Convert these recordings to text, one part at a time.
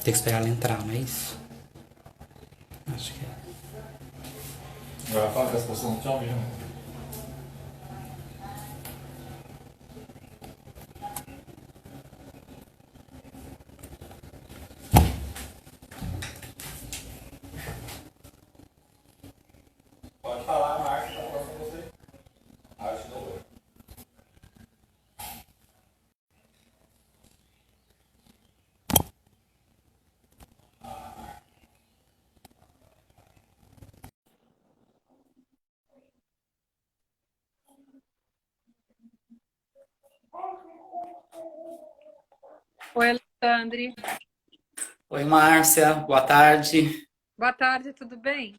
Tem que esperar ela entrar, não é isso? Acho que é. Agora fala que as pessoas não estão ouvindo. Pode falar, Marcos, tá falando com você. Acho que não. Oi, Alexandre. Oi, Márcia, boa tarde. Boa tarde, tudo bem?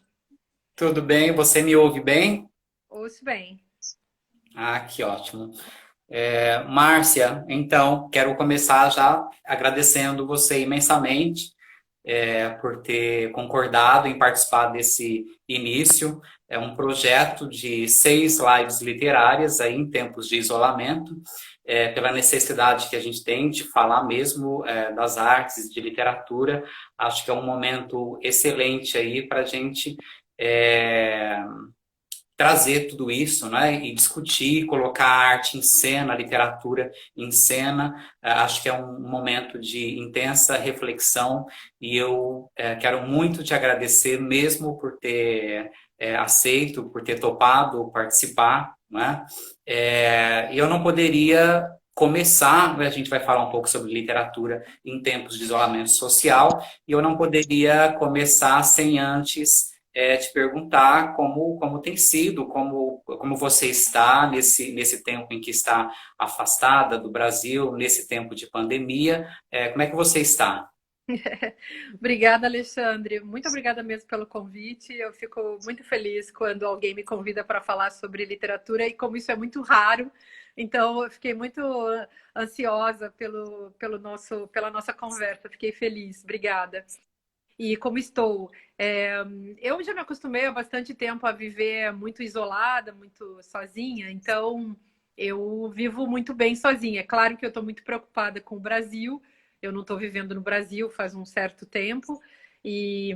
Tudo bem? Você me ouve bem? Ouço bem. Ah, que ótimo. Márcia, então, quero começar já agradecendo você imensamente por ter concordado em participar desse início. É um projeto de 6 lives literárias aí em tempos de isolamento, pela necessidade que a gente tem de falar mesmo das artes, de literatura. Acho que é um momento excelente aí para a gente é, trazer tudo isso, né, e discutir, colocar a arte em cena, a literatura em cena. Acho que é um momento de intensa reflexão e eu quero muito te agradecer mesmo por ter aceito, por ter topado participar, né? E eu não poderia começar, a gente vai falar um pouco sobre literatura em tempos de isolamento social, e eu não poderia começar sem antes te perguntar como tem sido, como você está nesse tempo em que está afastada do Brasil, nesse tempo de pandemia. Como é que você está? Obrigada, Alexandre. Muito obrigada mesmo pelo convite. Eu fico muito feliz quando alguém me convida para falar sobre literatura e como isso é muito raro. Então, eu fiquei muito ansiosa pela nossa conversa. Fiquei feliz. Obrigada. E como estou? Eu já me acostumei há bastante tempo a viver muito isolada, muito sozinha, então eu vivo muito bem sozinha. É claro que eu estou muito preocupada com o Brasil, eu não estou vivendo no Brasil faz um certo tempo, e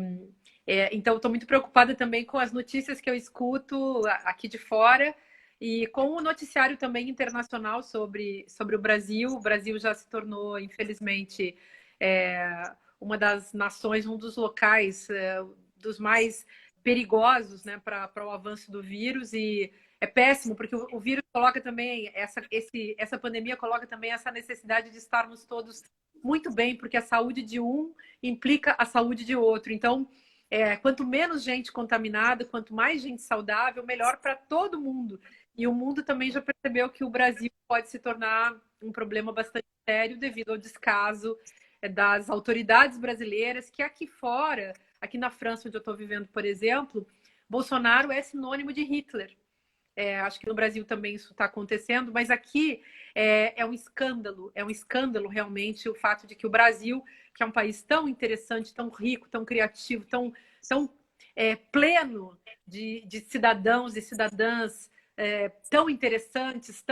então estou muito preocupada também com as notícias que eu escuto aqui de fora. E com o noticiário também internacional sobre o Brasil. O Brasil já se tornou, infelizmente, é, uma das nações, um dos locais dos mais perigosos, né, para o avanço do vírus. E é péssimo, porque o vírus coloca também, essa pandemia coloca também essa necessidade de estarmos todos muito bem, porque a saúde de um implica a saúde de outro. Então, quanto menos gente contaminada, quanto mais gente saudável, melhor para todo mundo. E o mundo também já percebeu que o Brasil pode se tornar um problema bastante sério devido ao descaso das autoridades brasileiras, que aqui fora, aqui na França, onde eu estou vivendo, por exemplo, Bolsonaro é sinônimo de Hitler. Acho que no Brasil também isso está acontecendo, mas aqui é um escândalo realmente o fato de que o Brasil, que é um país tão interessante, tão rico, tão criativo, tão pleno de cidadãos e cidadãs tão interessantes,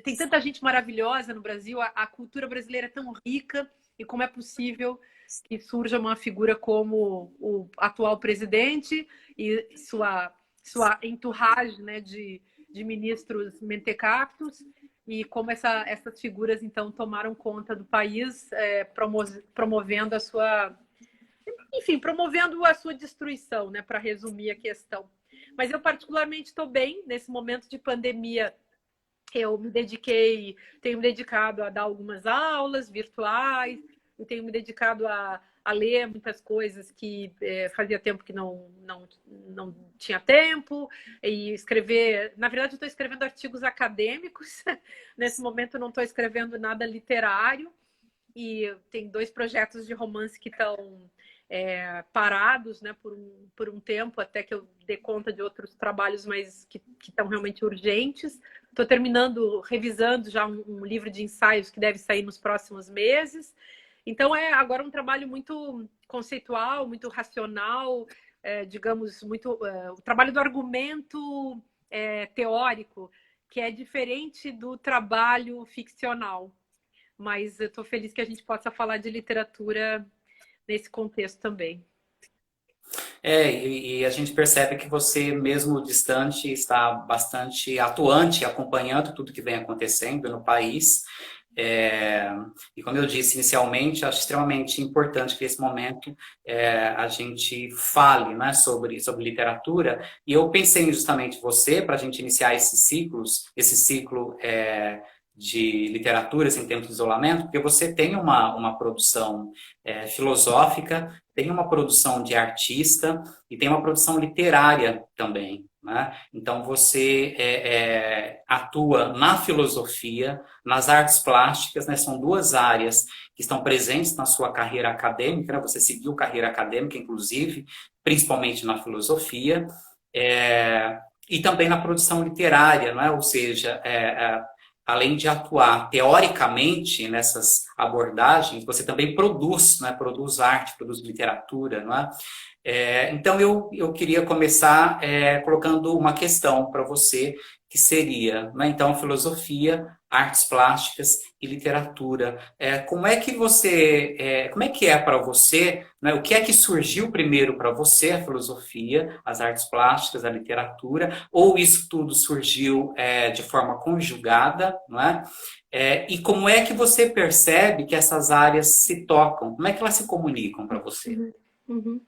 tem tanta gente maravilhosa no Brasil, a cultura brasileira é tão rica, e como é possível que surja uma figura como o atual presidente e sua entourage, né, de ministros mentecaptos, e como essas figuras então tomaram conta do país, promovendo a sua, enfim, promovendo a sua destruição, né, para resumir a questão. Mas eu particularmente estou bem nesse momento de pandemia. Tenho me dedicado a dar algumas aulas virtuais, eu tenho me dedicado a ler muitas coisas que fazia tempo que não tinha tempo, e escrever. Na verdade, eu estou escrevendo artigos acadêmicos, nesse momento eu não estou escrevendo nada literário, e tem 2 projetos de romance que estão parados, né, por um tempo, até que eu dê conta de outros trabalhos, mas que estão realmente urgentes. Estou terminando, revisando já um livro de ensaios que deve sair nos próximos meses. Então é agora um trabalho muito conceitual, muito racional, digamos, o trabalho do argumento teórico, que é diferente do trabalho ficcional. Mas eu estou feliz que a gente possa falar de literatura nesse contexto também. E a gente percebe que você, mesmo distante, está bastante atuante, acompanhando tudo que vem acontecendo no país. É, e como eu disse inicialmente, acho extremamente importante que nesse momento a gente fale, né, sobre literatura. E eu pensei justamente em você para a gente iniciar esse ciclo de literaturas em tempos de isolamento, porque você tem uma produção filosófica, tem uma produção de artista e tem uma produção literária também. Né? Então você atua na filosofia, nas artes plásticas, né? São duas áreas que estão presentes na sua carreira acadêmica, né? Você seguiu carreira acadêmica, inclusive, principalmente na filosofia, e também na produção literária, não é? Ou seja, além de atuar teoricamente nessas abordagens, você também produz, né? Produz arte, produz literatura, não é? Então, eu queria começar colocando uma questão para você, que seria, né, então, filosofia, artes plásticas e literatura. Como é que é para você, né, o que é que surgiu primeiro para você, a filosofia, as artes plásticas, a literatura, ou isso tudo surgiu de forma conjugada, não é? E como é que você percebe que essas áreas se tocam? Como é que elas se comunicam para você? Uhum. Uhum.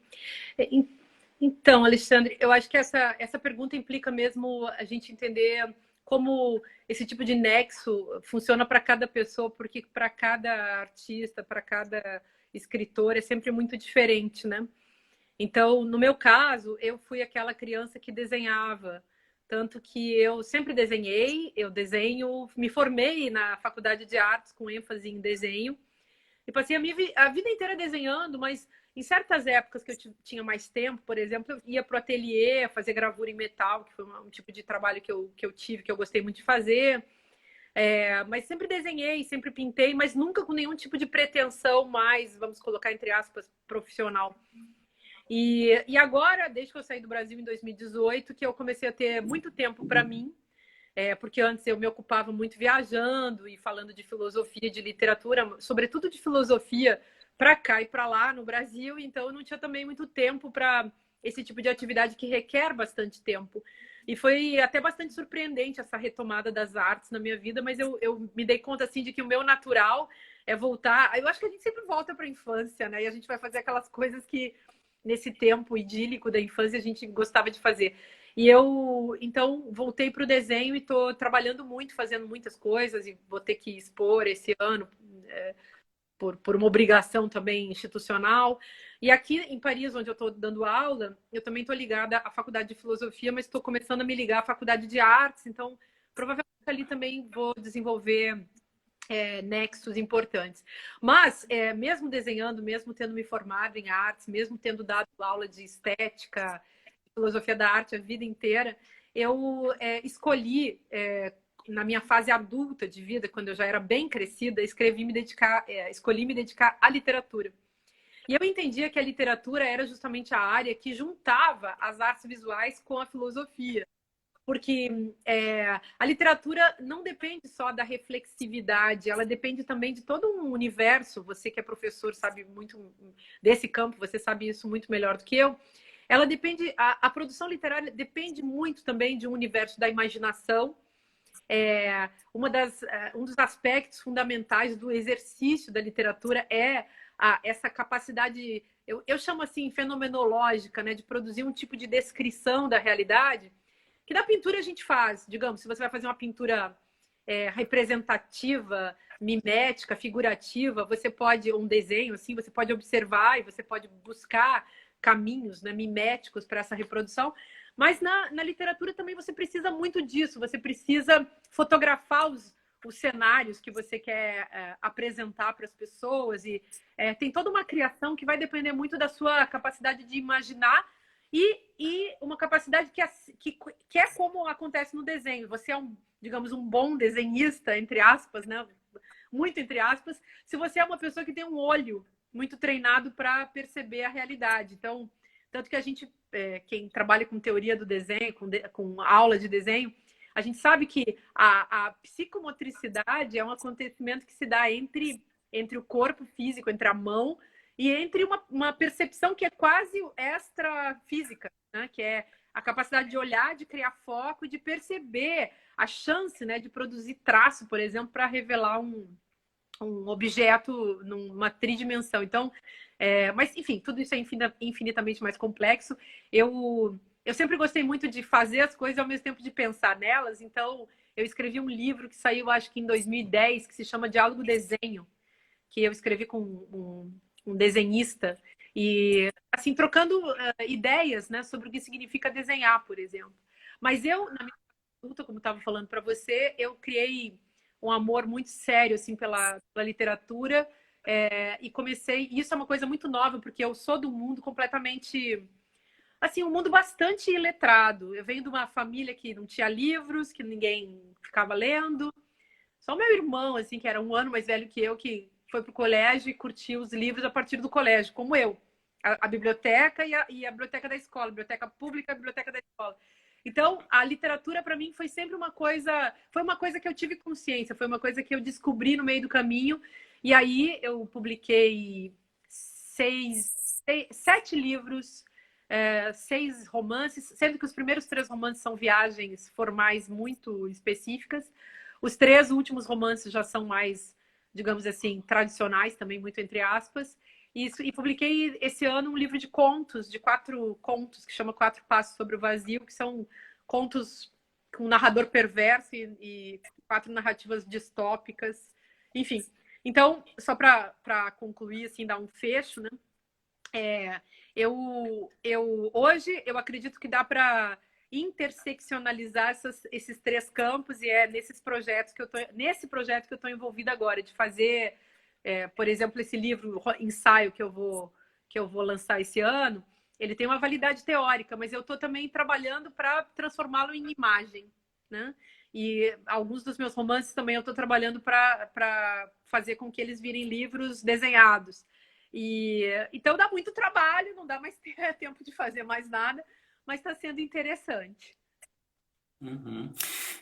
Então, Alexandre, eu acho que essa pergunta implica mesmo a gente entender como esse tipo de nexo funciona para cada pessoa, porque para cada artista, para cada escritor é sempre muito diferente, né? Então, no meu caso, eu fui aquela criança que desenhava, tanto que eu sempre desenhei, eu desenho, me formei na faculdade de artes com ênfase em desenho e passei a vida inteira desenhando, mas em certas épocas que eu tinha mais tempo, por exemplo, eu ia para o ateliê fazer gravura em metal, que foi um tipo de trabalho que eu tive, que eu gostei muito de fazer. Mas sempre desenhei, sempre pintei, mas nunca com nenhum tipo de pretensão mais, vamos colocar entre aspas, profissional. E agora, desde que eu saí do Brasil em 2018, que eu comecei a ter muito tempo para mim, porque antes eu me ocupava muito viajando e falando de filosofia, de literatura, sobretudo de filosofia, para cá e para lá no Brasil, então eu não tinha também muito tempo para esse tipo de atividade que requer bastante tempo. E foi até bastante surpreendente essa retomada das artes na minha vida, mas eu me dei conta assim de que o meu natural é voltar. Eu acho que a gente sempre volta para a infância, né? E a gente vai fazer aquelas coisas que nesse tempo idílico da infância a gente gostava de fazer. E eu, então, voltei para o desenho e estou trabalhando muito, fazendo muitas coisas, e vou ter que expor esse ano, por uma obrigação também institucional. E aqui em Paris, onde eu estou dando aula, eu também estou ligada à faculdade de filosofia, mas estou começando a me ligar à faculdade de artes, então provavelmente ali também vou desenvolver nexos importantes. Mas, mesmo desenhando, mesmo tendo me formado em artes, mesmo tendo dado aula de estética, filosofia da arte a vida inteira, eu escolhi, na minha fase adulta de vida, quando eu já era bem crescida, escolhi me dedicar à literatura. E eu entendia que a literatura era justamente a área que juntava as artes visuais com a filosofia. Porque a literatura não depende só da reflexividade, ela depende também de todo um universo. Você que é professor sabe muito desse campo, você sabe isso muito melhor do que eu. Ela depende, a produção literária depende muito também de um universo da imaginação. Um dos aspectos fundamentais do exercício da literatura é essa capacidade, eu chamo assim, fenomenológica, né, de produzir um tipo de descrição da realidade que na pintura a gente faz. Digamos, se você vai fazer uma pintura representativa, mimética, figurativa, você pode, um desenho assim, você pode observar e você pode buscar caminhos, né, miméticos para essa reprodução. Mas na literatura também você precisa muito disso, você precisa fotografar os cenários que você quer apresentar para as pessoas e tem toda uma criação que vai depender muito da sua capacidade de imaginar e uma capacidade que é como acontece no desenho. Você é digamos, um bom desenhista, entre aspas, né? Muito entre aspas, se você é uma pessoa que tem um olho muito treinado para perceber a realidade. Então, tanto que a gente, quem trabalha com teoria do desenho, com aula de desenho, a gente sabe que a psicomotricidade é um acontecimento que se dá entre o corpo físico, entre a mão e entre uma percepção que é quase extrafísica, né? Que é a capacidade de olhar, de criar foco e de perceber a chance, né, de produzir traço, por exemplo, para revelar um objeto numa tridimensão. Então, mas enfim, tudo isso é infinitamente mais complexo. Eu sempre gostei muito de fazer as coisas ao mesmo tempo de pensar nelas. Então, eu escrevi um livro que saiu, acho que em 2010, que se chama Diálogo Desenho, que eu escrevi com um desenhista e assim trocando ideias, né, sobre o que significa desenhar, por exemplo. Mas eu, na minha adulta, como estava falando para você, eu criei um amor muito sério assim pela literatura e comecei. Isso é uma coisa muito nova porque eu sou do mundo completamente assim, um mundo bastante iletrado. Eu venho de uma família que não tinha livros, que ninguém ficava lendo. Só o meu irmão, assim, que era um ano mais velho que eu, que foi para o colégio e curtiu os livros a partir do colégio, como eu. A biblioteca e a biblioteca da escola, a biblioteca pública e a biblioteca da escola. Então, a literatura para mim foi sempre foi uma coisa que eu tive consciência, foi uma coisa que eu descobri no meio do caminho. E aí eu publiquei 7 livros, 6 romances, sendo que os primeiros 3 romances são viagens formais muito específicas. Os 3 últimos romances já são mais, digamos assim, tradicionais, também muito entre aspas. E publiquei esse ano um livro de contos, de 4 contos, que chama 4 Passos sobre o Vazio, que são contos com um narrador perverso e 4 narrativas distópicas. Enfim, então, só para concluir, assim, dar um fecho, né? Hoje eu acredito que dá para interseccionalizar esses 3 campos e é nesse projeto que eu estou envolvida agora, de fazer, por exemplo, esse livro ensaio que eu vou lançar esse ano. Ele tem uma validade teórica, mas eu estou também trabalhando para transformá-lo em imagem, né? E alguns dos meus romances também eu estou trabalhando para fazer com que eles virem livros desenhados. Então dá muito trabalho, não dá mais tempo de fazer mais nada, mas está sendo interessante. Uhum.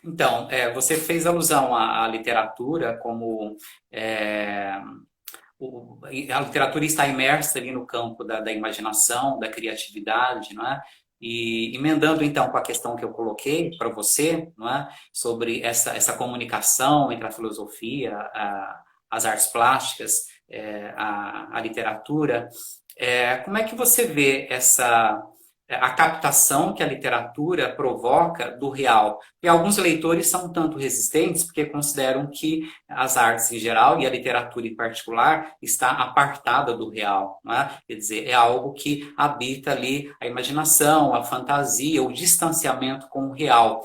Então, você fez alusão à literatura como a literatura está imersa ali no campo da imaginação, da criatividade, não é? E emendando então com a questão que eu coloquei para você, não é? Sobre essa comunicação entre a filosofia, as artes plásticas, a literatura, como é que você vê a captação que a literatura provoca do real? E alguns leitores são um tanto resistentes porque consideram que as artes em geral e a literatura em particular está apartada do real, não é? Quer dizer, é algo que habita ali a imaginação, a fantasia, o distanciamento com o real.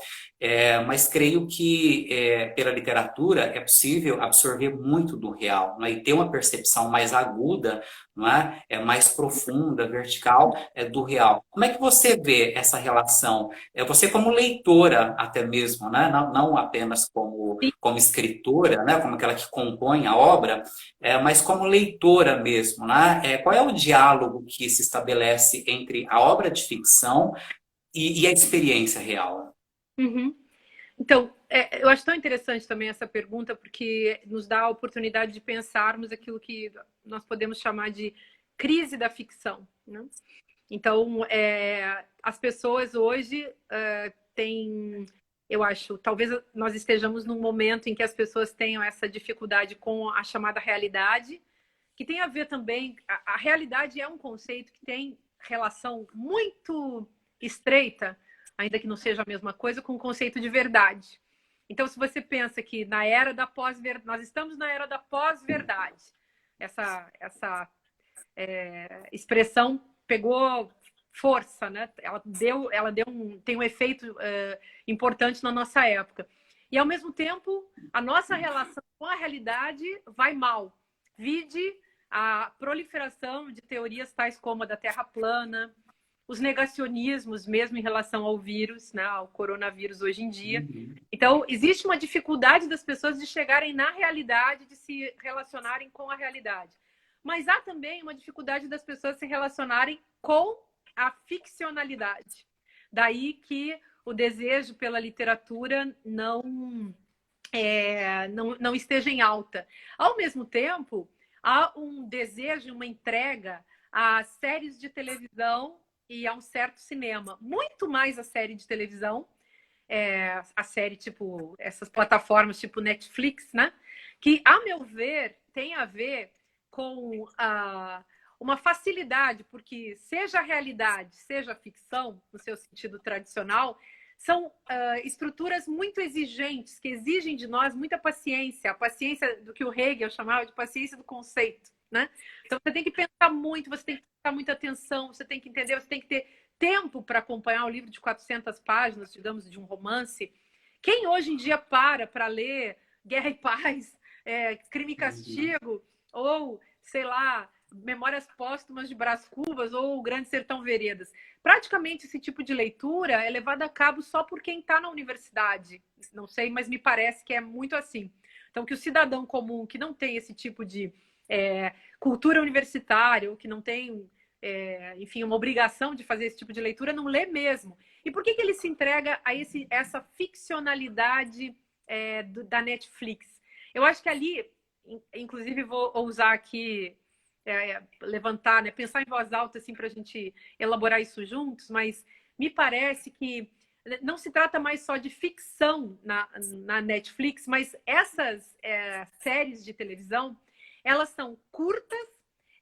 Mas creio que pela literatura é possível absorver muito do real, não é? E ter uma percepção mais aguda, não é? Mais profunda, vertical, do real. Como é que você vê essa relação? Você como leitora até mesmo, né? Não apenas como escritora, né? Como aquela que compõe a obra, mas como leitora mesmo, né? Qual é o diálogo que se estabelece entre a obra de ficção e a experiência real? Uhum. Então, eu acho tão interessante também essa pergunta, porque nos dá a oportunidade de pensarmos aquilo que nós podemos chamar de crise da ficção, né? Então, as pessoas hoje têm, eu acho, talvez nós estejamos num momento em que as pessoas tenham essa dificuldade com a chamada realidade, que tem a ver também, a realidade é um conceito que tem relação muito estreita, ainda que não seja a mesma coisa, com o conceito de verdade. Então, se você pensa que na era da pós-verdade, nós estamos na era da pós-verdade, essa expressão pegou força, né? Tem um efeito importante na nossa época. E, ao mesmo tempo, a nossa relação com a realidade vai mal. Vide a proliferação de teorias tais como a da Terra plana, os negacionismos mesmo em relação ao vírus, né, ao coronavírus hoje em dia. Então, existe uma dificuldade das pessoas de chegarem na realidade, de se relacionarem com a realidade. Mas há também uma dificuldade das pessoas se relacionarem com a ficcionalidade. Daí que o desejo pela literatura não esteja em alta. Ao mesmo tempo, há um desejo, uma entrega a séries de televisão e a um certo cinema. Muito mais a série de televisão, a série tipo, essas plataformas tipo Netflix, né? Que, a meu ver, tem a ver com uma facilidade, porque seja a realidade, seja a ficção, no seu sentido tradicional, são estruturas muito exigentes, que exigem de nós muita paciência, a paciência do que o Hegel chamava de paciência do conceito, né? Então você tem que pensar muito, você tem que prestar muita atenção, você tem que entender, você tem que ter tempo para acompanhar um livro de 400 páginas, digamos, de um romance. Quem hoje em dia para ler Guerra e Paz, Crime e Castigo, ou, sei lá, Memórias Póstumas de Brás Cubas ou O Grande Sertão Veredas? Praticamente esse tipo de leitura é levado a cabo só por quem está na universidade. Não sei, mas me parece que é muito assim. Então, que o cidadão comum que não tem esse tipo de cultura universitária, ou que não tem, enfim, uma obrigação de fazer esse tipo de leitura, não lê mesmo. E por que ele se entrega a essa ficcionalidade da Netflix? Eu acho que ali, inclusive vou usar aqui, levantar, né, pensar em voz alta assim, para a gente elaborar isso juntos, mas me parece que não se trata mais só de ficção na Netflix, mas essas séries de televisão, elas são curtas,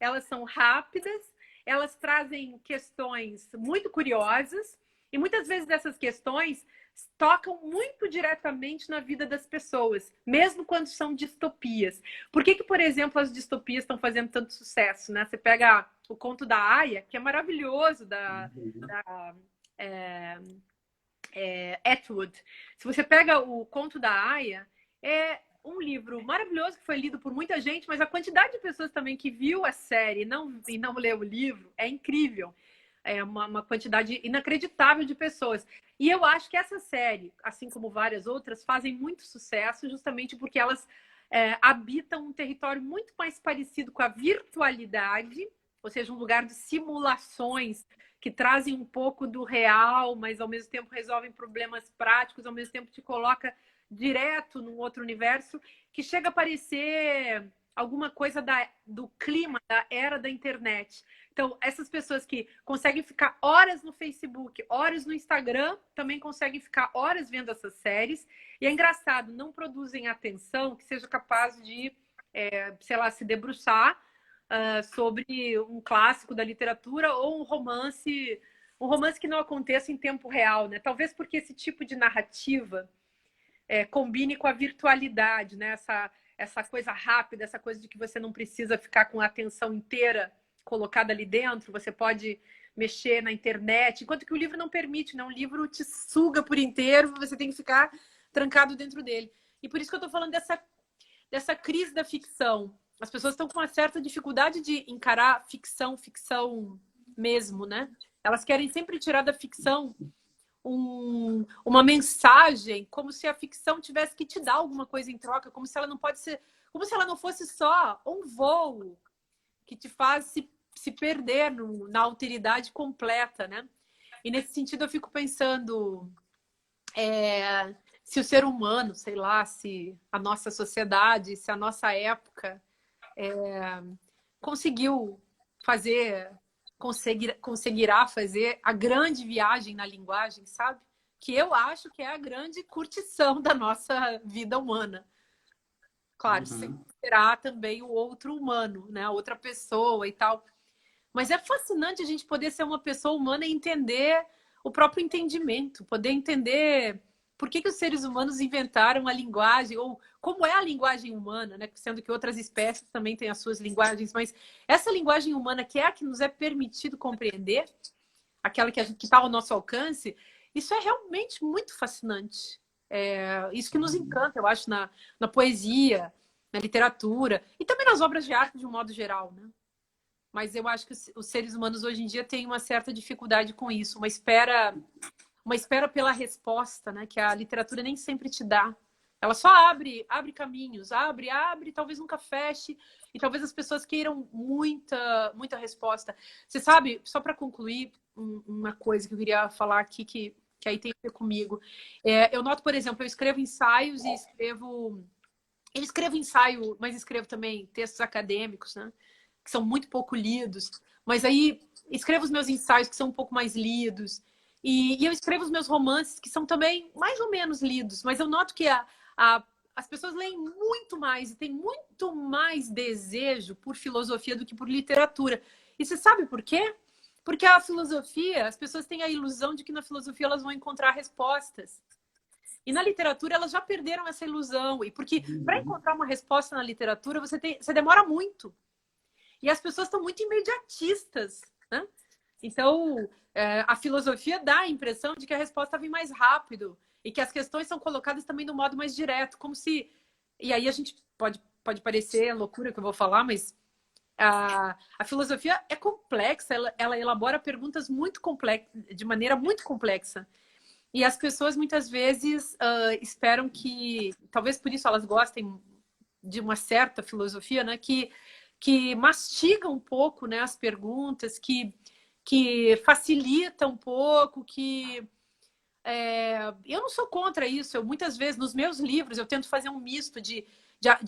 elas são rápidas, elas trazem questões muito curiosas e muitas vezes essas questões tocam muito diretamente na vida das pessoas, mesmo quando são distopias. Por que, por exemplo, as distopias estão fazendo tanto sucesso, né? Você pega o Conto da Aia, que é maravilhoso, da Atwood. Se você pega o Conto da Aia, é um livro maravilhoso que foi lido por muita gente, mas a quantidade de pessoas também que viu a série e não leu o livro é incrível. É uma quantidade inacreditável de pessoas. E eu acho que essa série, assim como várias outras, fazem muito sucesso justamente porque elas habitam um território muito mais parecido com a virtualidade, ou seja, um lugar de simulações que trazem um pouco do real, mas ao mesmo tempo resolvem problemas práticos, ao mesmo tempo te coloca direto num outro universo, que chega a parecer alguma coisa do clima da era da internet. Então, essas pessoas que conseguem ficar horas no Facebook, horas no Instagram, também conseguem ficar horas vendo essas séries. E é engraçado, não produzem atenção que seja capaz de, sei lá, se debruçar sobre um clássico da literatura ou um romance que não aconteça em tempo real, né? Talvez porque esse tipo de narrativa combine com a virtualidade, né? Essa coisa rápida, essa coisa de que você não precisa ficar com a atenção inteira colocada ali dentro, você pode mexer na internet, enquanto que o livro não permite, né? Um livro te suga por inteiro, você tem que ficar trancado dentro dele. E por isso que eu estou falando dessa crise da ficção. As pessoas estão com uma certa dificuldade de encarar ficção mesmo, né? Elas querem sempre tirar da ficção uma mensagem, como se a ficção tivesse que te dar alguma coisa em troca, como se ela não fosse só um voo que te faz se perder na alteridade completa, né? E nesse sentido eu fico pensando se o ser humano, sei lá, se a nossa sociedade, se a nossa época conseguirá fazer a grande viagem na linguagem, sabe? Que eu acho que é a grande curtição da nossa vida humana. Claro, será também o outro humano, né? A outra pessoa e tal. Mas é fascinante a gente poder ser uma pessoa humana e entender o próprio entendimento, poder entender por que os seres humanos inventaram a linguagem, ou como é a linguagem humana, né? Sendo que outras espécies também têm as suas linguagens, mas essa linguagem humana, que é a que nos é permitido compreender, aquela que está ao nosso alcance, isso é realmente muito fascinante. Isso que nos encanta, eu acho, na poesia, na literatura, e também nas obras de arte de um modo geral, né? Mas eu acho que os seres humanos hoje em dia têm uma certa dificuldade com isso, uma espera pela resposta, né? Que a literatura nem sempre te dá. Ela só abre caminhos, abre, talvez nunca feche, e talvez as pessoas queiram muita resposta. Você sabe, só para concluir, uma coisa que eu queria falar aqui, que aí tem a ver comigo. Eu noto, por exemplo, eu escrevo ensaios e escrevo Eu escrevo ensaio, mas escrevo também textos acadêmicos, né? Que são muito pouco lidos. Mas aí escrevo os meus ensaios que são um pouco mais lidos. E eu escrevo os meus romances que são também mais ou menos lidos. Mas eu noto que as pessoas leem muito mais e têm muito mais desejo por filosofia do que por literatura. E você sabe por quê? Porque a filosofia, as pessoas têm a ilusão de que na filosofia elas vão encontrar respostas. E na literatura elas já perderam essa ilusão. E porque para encontrar uma resposta na literatura você demora muito. E as pessoas estão muito imediatistas, né? Então, a filosofia dá a impressão de que a resposta vem mais rápido e que as questões são colocadas também do modo mais direto, como se... E aí a gente pode parecer loucura que eu vou falar, mas a filosofia é complexa, ela elabora perguntas muito complexas, de maneira muito complexa. E as pessoas muitas vezes esperam que, talvez por isso elas gostem de uma certa filosofia, né? Que mastiga um pouco, né, as perguntas, que facilita um pouco, eu não sou contra isso. Eu, muitas vezes, nos meus livros, eu tento fazer um misto de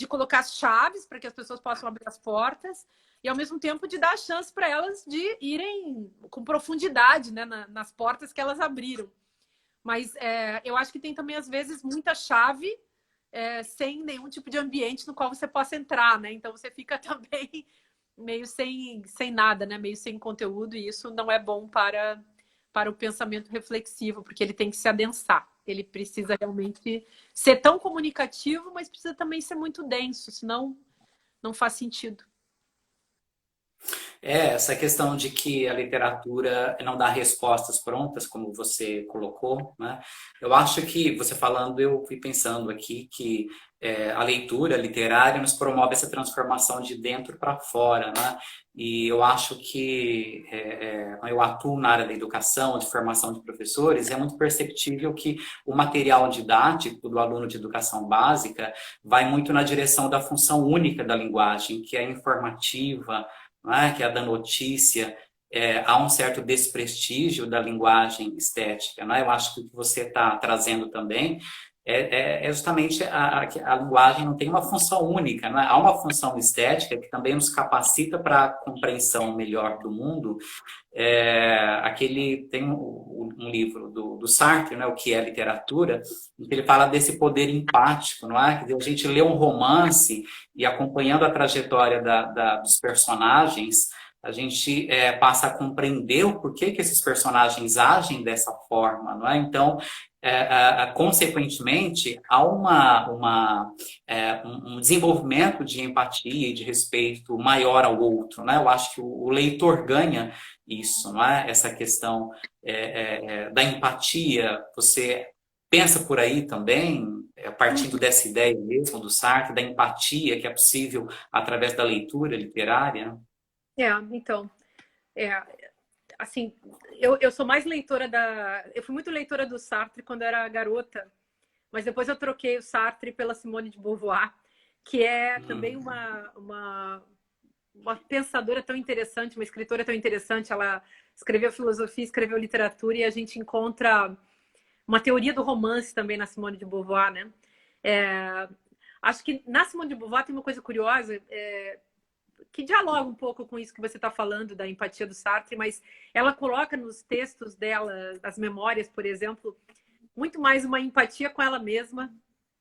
colocar as chaves para que as pessoas possam abrir as portas e, ao mesmo tempo, de dar a chance para elas de irem com profundidade, né, nas portas que elas abriram. Mas eu acho que tem também, às vezes, muita chave sem nenhum tipo de ambiente no qual você possa entrar, né? Então você fica também meio sem nada, né? Meio sem conteúdo, e isso não é bom para o pensamento reflexivo, porque ele tem que se adensar. Ele precisa realmente ser tão comunicativo, mas precisa também ser muito denso, senão não faz sentido. Essa questão de que a literatura não dá respostas prontas, como você colocou, né? Eu acho que, você falando, eu fui pensando aqui que a leitura literária nos promove essa transformação de dentro para fora, né? E eu acho que, quando eu atuo na área da educação, de formação de professores, é muito perceptível que o material didático do aluno de educação básica vai muito na direção da função única da linguagem, que é informativa, que é a da notícia, há um certo desprestígio da linguagem estética. Eu acho que o que você está trazendo também é justamente a linguagem não tem uma função única. Há uma função estética que também nos capacita para a compreensão melhor do mundo. Tem um livro do Sartre, O que é literatura, em que ele fala desse poder empático, não é? Que a gente lê um romance e, acompanhando a trajetória dos personagens, a gente passa a compreender o porquê que esses personagens agem dessa forma, não é? Então, consequentemente, há um desenvolvimento de empatia e de respeito maior ao outro, né? Eu acho que o leitor ganha isso, não é? Essa questão da empatia. Você pensa por aí também, partindo dessa ideia mesmo do Sartre, da empatia que é possível através da leitura literária? Então, é, assim, eu sou mais leitora eu fui muito leitora do Sartre quando era garota, mas depois eu troquei o Sartre pela Simone de Beauvoir, que é também uma pensadora tão interessante, uma escritora tão interessante. Ela escreveu filosofia, escreveu literatura, e a gente encontra uma teoria do romance também na Simone de Beauvoir, né? Acho que na Simone de Beauvoir tem uma coisa curiosa, que dialoga um pouco com isso que você está falando, da empatia do Sartre, mas ela coloca nos textos dela, as memórias, por exemplo, muito mais uma empatia com ela mesma,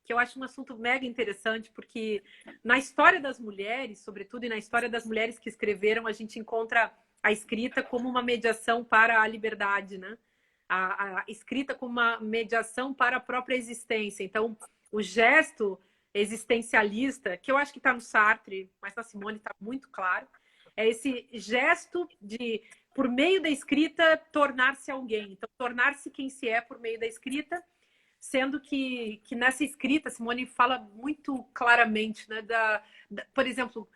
que eu acho um assunto mega interessante, porque na história das mulheres, sobretudo, e na história das mulheres que escreveram, a gente encontra a escrita como uma mediação para a liberdade, né? A escrita como uma mediação para a própria existência. Então, o gesto existencialista, que eu acho que está no Sartre, mas na Simone está muito claro, é esse gesto de, por meio da escrita, tornar-se alguém. Então, tornar-se quem se é por meio da escrita, sendo que nessa escrita, Simone fala muito claramente, né, por exemplo,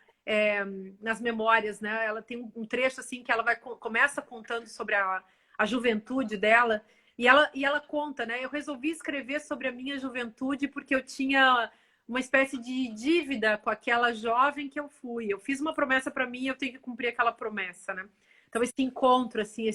nas memórias, né, ela tem um trecho assim que ela começa contando sobre a juventude dela, e ela conta, né, eu resolvi escrever sobre a minha juventude porque eu tinha uma espécie de dívida com aquela jovem que eu fui. Eu fiz uma promessa para mim e eu tenho que cumprir aquela promessa, né? Então, esse encontro, assim,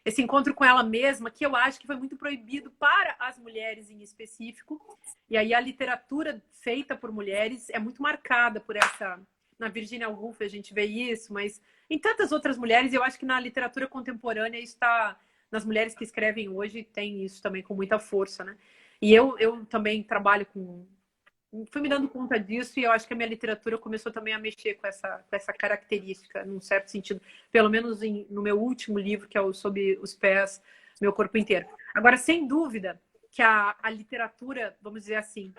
esse encontro com ela mesma, que eu acho que foi muito proibido para as mulheres em específico. E aí a literatura feita por mulheres é muito marcada por essa... Na Virginia Woolf a gente vê isso, mas em tantas outras mulheres, eu acho que na literatura contemporânea isso está... Nas mulheres que escrevem hoje, tem isso também com muita força, né? E eu também trabalho com... Fui me dando conta disso e eu acho que a minha literatura começou também a mexer com essa característica, num certo sentido. Pelo menos no meu último livro, que é o Sob os Pés, Meu Corpo Inteiro. Agora, sem dúvida que a literatura, vamos dizer assim,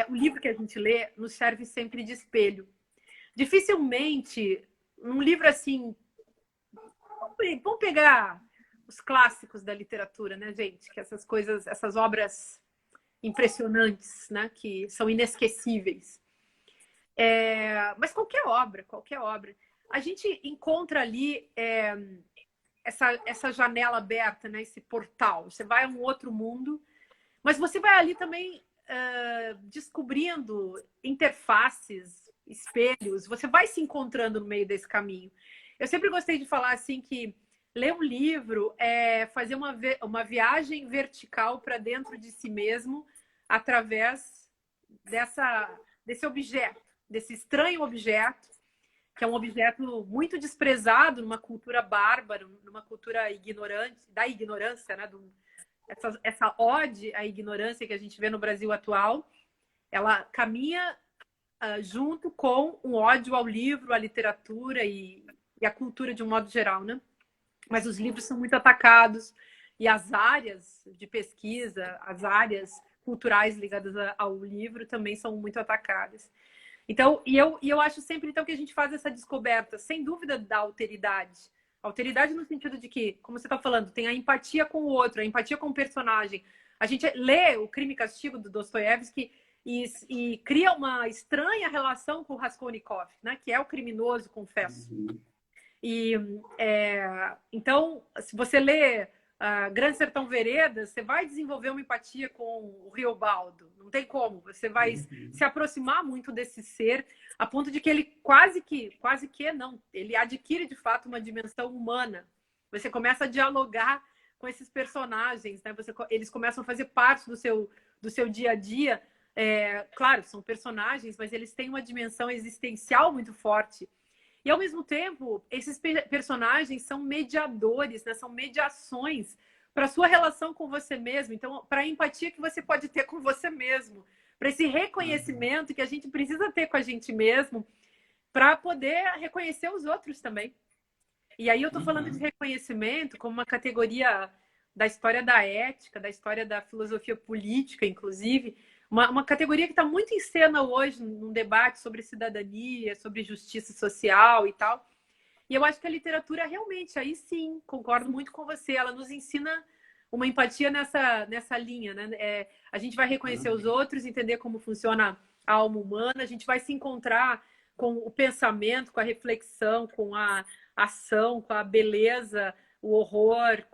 o livro que a gente lê nos serve sempre de espelho. Dificilmente, um livro assim... Vamos pegar os clássicos da literatura, né, gente? Que essas coisas, essas obras impressionantes, né? Que são inesquecíveis. Mas qualquer obra. A gente encontra ali essa janela aberta, né? Esse portal. Você vai a um outro mundo, mas você vai ali também descobrindo interfaces, espelhos. Você vai se encontrando no meio desse caminho. Eu sempre gostei de falar assim que ler um livro é fazer uma viagem vertical para dentro de si mesmo através desse objeto, desse estranho objeto, que é um objeto muito desprezado numa cultura bárbara, numa cultura ignorante, da ignorância, né? Essa ode à ignorância que a gente vê no Brasil atual, ela caminha junto com um ódio ao livro, à literatura e à cultura de um modo geral, né? Mas os livros são muito atacados e as áreas de pesquisa, as áreas culturais ligadas ao livro também são muito atacadas. Então, eu acho sempre então que a gente faz essa descoberta, sem dúvida, da alteridade. Alteridade no sentido de que, como você está falando, tem a empatia com o outro, a empatia com o personagem. A gente lê o Crime e Castigo do Dostoiévski e cria uma estranha relação com o Raskolnikov, né? Que é o criminoso, confesso. Então, se você lê Grande Sertão Veredas, você vai desenvolver uma empatia com o Riobaldo. Não tem como. Você vai se aproximar muito desse ser, a ponto de que ele quase que não, ele adquire de fato uma dimensão humana. Você começa a dialogar com esses personagens, né? Eles começam a fazer parte do seu dia a dia. Claro, são personagens, mas eles têm uma dimensão existencial muito forte. E, ao mesmo tempo, esses personagens são mediadores, né? São mediações para a sua relação com você mesmo. Então, para a empatia que você pode ter com você mesmo. Para esse reconhecimento que a gente precisa ter com a gente mesmo para poder reconhecer os outros também. E aí eu estou falando de reconhecimento como uma categoria da história da ética, da história da filosofia política, inclusive. Uma categoria que está muito em cena hoje num debate sobre cidadania, sobre justiça social e tal. E eu acho que a literatura realmente, aí sim, concordo muito com você, ela nos ensina uma empatia nessa linha, né? A gente vai reconhecer os outros, entender como funciona a alma humana, a gente vai se encontrar com o pensamento, com a reflexão, com a ação, com a beleza, o horror,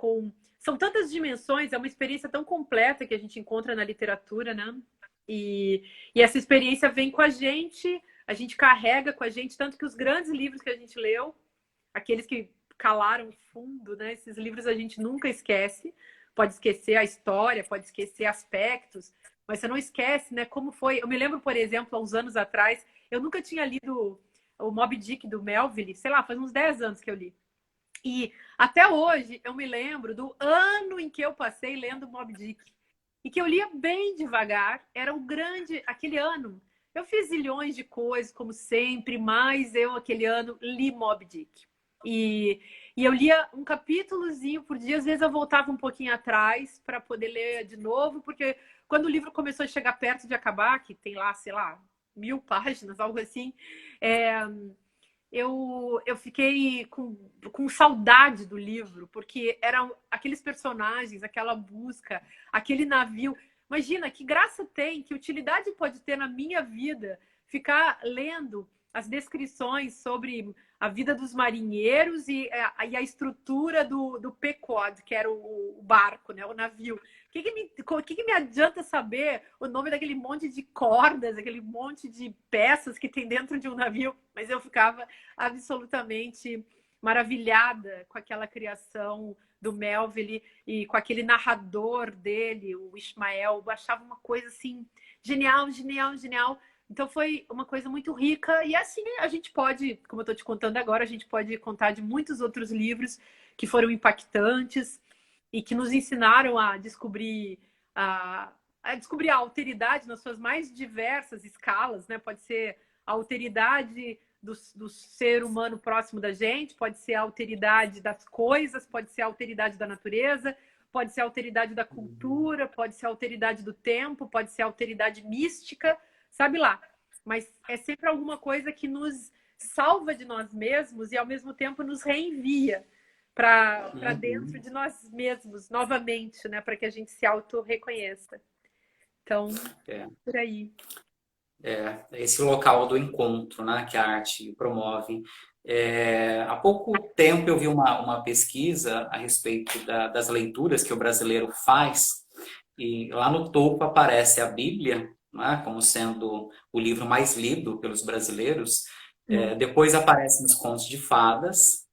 São tantas dimensões, é uma experiência tão completa que a gente encontra na literatura, né? E essa experiência vem com a gente carrega com a gente, tanto que os grandes livros que a gente leu, aqueles que calaram fundo, né? Esses livros a gente nunca esquece. Pode esquecer a história, pode esquecer aspectos, mas você não esquece, né? Como foi. Eu me lembro, por exemplo, há uns anos atrás, eu nunca tinha lido o Moby Dick do Melville, sei lá, faz uns 10 anos que eu li. E até hoje eu me lembro do ano em que eu passei lendo Moby Dick. E que eu lia bem devagar, era aquele ano. Eu fiz zilhões de coisas, como sempre, mas eu, aquele ano, li Moby Dick. E eu lia um capítulozinho por dia, às vezes eu voltava um pouquinho atrás para poder ler de novo, porque quando o livro começou a chegar perto de acabar, que tem lá, sei lá, 1000 páginas, algo assim, eu fiquei com saudade do livro, porque eram aqueles personagens, aquela busca, aquele navio. Imagina, que graça tem, que utilidade pode ter na minha vida ficar lendo as descrições sobre a vida dos marinheiros e a estrutura do Pequod, que era o barco, né, o navio. O que me adianta saber o nome daquele monte de cordas, aquele monte de peças que tem dentro de um navio? Mas eu ficava absolutamente maravilhada com aquela criação do Melville e com aquele narrador dele, o Ismael. Eu achava uma coisa assim genial, genial, genial. Então foi uma coisa muito rica e assim a gente pode, como eu estou te contando agora, a gente pode contar de muitos outros livros que foram impactantes e que nos ensinaram a descobrir a alteridade nas suas mais diversas escalas, né? Pode ser a alteridade do ser humano próximo da gente, pode ser a alteridade das coisas, pode ser a alteridade da natureza, pode ser a alteridade da cultura, pode ser a alteridade do tempo, pode ser a alteridade mística, sabe lá. Mas é sempre alguma coisa que nos salva de nós mesmos e ao mesmo tempo nos reenvia para dentro de nós mesmos novamente, né? Para que a gente se auto-reconheça. Então, por aí. Esse local do encontro, né, que a arte promove. Há pouco tempo eu vi uma pesquisa a respeito das leituras que o brasileiro faz, e lá no topo aparece a Bíblia, né, como sendo o livro mais lido pelos brasileiros. Depois aparecem os contos de fadas,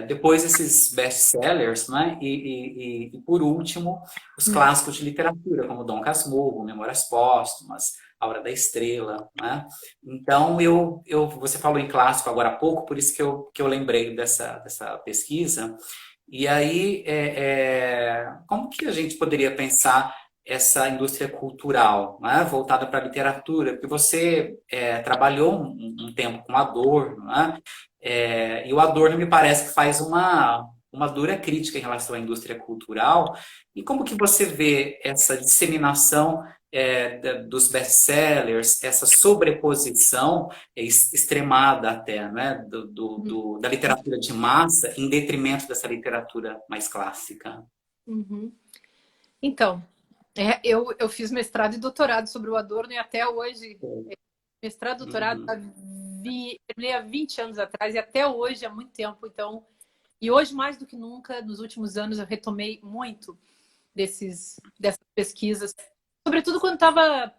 depois esses best-sellers, né, e por último os clássicos de literatura, como Dom Casmurro, Memórias Póstumas, A Hora da Estrela, né? Então, você falou em clássico agora há pouco, por isso que eu lembrei dessa pesquisa. E aí, como que a gente poderia pensar essa indústria cultural, né, voltada para a literatura? Porque você trabalhou um tempo com Adorno, né? E o Adorno me parece que faz uma dura crítica em relação à indústria cultural. E como que você vê essa disseminação dos best-sellers, essa sobreposição extremada até, né, da literatura de massa em detrimento dessa literatura mais clássica? Uhum. Então, eu fiz mestrado e doutorado sobre o Adorno e até hoje, mestrado e doutorado, Uhum. terminei há 20 anos atrás e até hoje, há muito tempo. Então, e hoje, mais do que nunca, nos últimos anos, eu retomei muito dessas pesquisas, sobretudo quando estava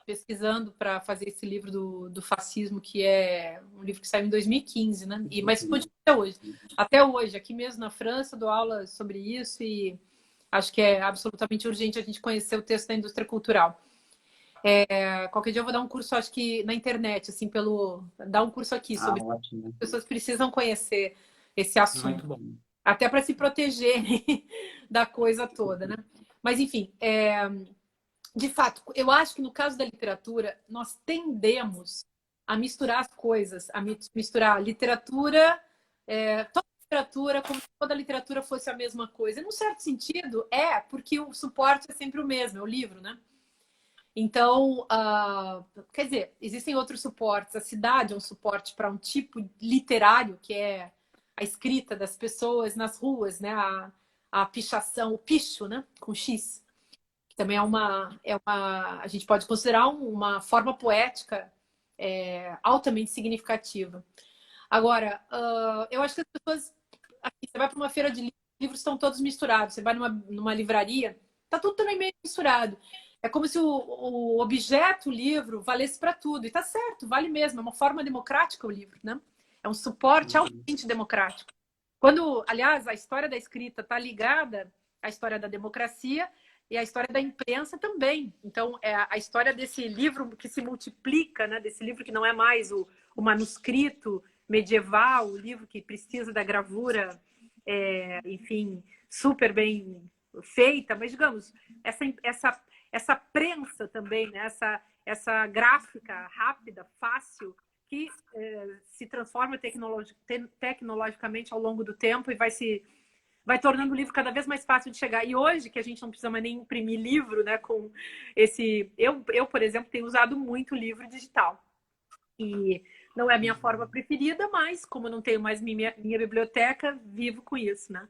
pesquisando para fazer esse livro do fascismo, que é um livro que saiu em 2015, né? Mas continua até hoje. Até hoje, aqui mesmo na França, dou aula sobre isso e acho que é absolutamente urgente a gente conhecer o texto da indústria cultural. Qualquer dia eu vou dar um curso, acho que na internet, assim, dar um curso aqui sobre Ótimo. as pessoas precisam conhecer esse assunto, Muito bom. até para se protegerem da coisa toda, né? Mas, enfim, de fato, eu acho que no caso da literatura, nós tendemos a misturar as coisas, a misturar a literatura, toda literatura, como se toda literatura fosse a mesma coisa. E, num certo sentido, porque o suporte é sempre o mesmo, é o livro, né? Então, quer dizer, existem outros suportes. A cidade é um suporte para um tipo literário, que é a escrita das pessoas nas ruas, né? A pichação, o picho, né? Com X. Que também a gente pode considerar uma forma poética altamente significativa. Agora, eu acho que as pessoas... Aqui, você vai para uma feira de livros, estão todos misturados. Você vai numa livraria, está tudo também meio misturado. É como se o objeto, o livro, valesse para tudo. E tá certo, vale mesmo. É uma forma democrática o livro, né? É um suporte altamente democrático. Quando, aliás, a história da escrita está ligada à história da democracia e à história da imprensa também. Então, é a história desse livro que se multiplica, né? Desse livro que não é mais o manuscrito medieval, o livro que precisa da gravura, enfim, super bem feita, mas, digamos, essa prensa também, né? essa gráfica rápida, fácil, que se transforma tecnologicamente ao longo do tempo e vai tornando o livro cada vez mais fácil de chegar. E hoje, que a gente não precisa mais nem imprimir livro, né, com esse... Eu, por exemplo, tenho usado muito livro digital. E não é a minha forma preferida, mas como eu não tenho mais minha biblioteca, vivo com isso, né?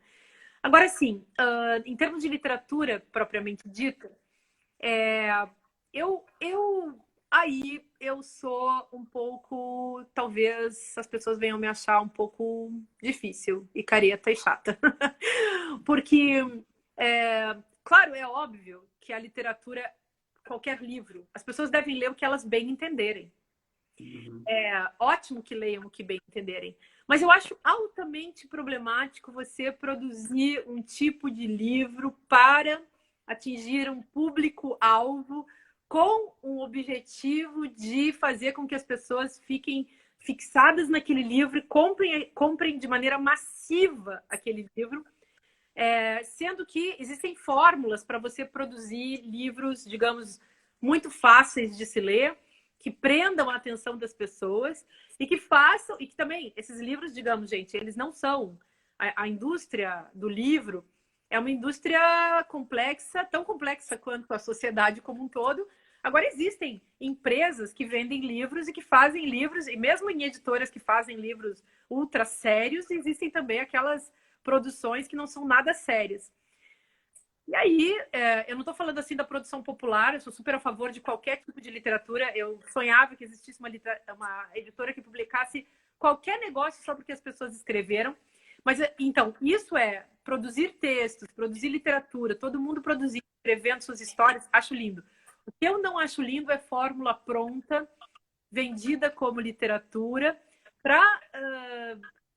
Agora, sim, em termos de literatura propriamente dita, eu sou um pouco, talvez as pessoas venham me achar um pouco difícil e careta e chata. Porque, claro, é óbvio que a literatura, qualquer livro, as pessoas devem ler o que elas bem entenderem. É ótimo que leiam o que bem entenderem. Mas eu acho altamente problemático você produzir um tipo de livro para atingir um público-alvo com um objetivo de fazer com que as pessoas fiquem fixadas naquele livro e comprem de maneira massiva aquele livro, sendo que existem fórmulas para você produzir livros, digamos, muito fáceis de se ler, que prendam a atenção das pessoas e que façam, e que também, esses livros, digamos, gente, eles não são, a indústria do livro é uma indústria complexa, tão complexa quanto a sociedade como um todo. Agora, existem empresas que vendem livros e que fazem livros, e mesmo em editoras que fazem livros ultra sérios, existem também aquelas produções que não são nada sérias. E aí, eu não estou falando assim da produção popular, eu sou super a favor de qualquer tipo de literatura. Eu sonhava que existisse uma editora que publicasse qualquer negócio só porque as pessoas escreveram. Mas, então, isso é produzir textos, produzir literatura, todo mundo produzindo, escrevendo suas histórias, acho lindo. O que eu não acho lindo é fórmula pronta, vendida como literatura, para,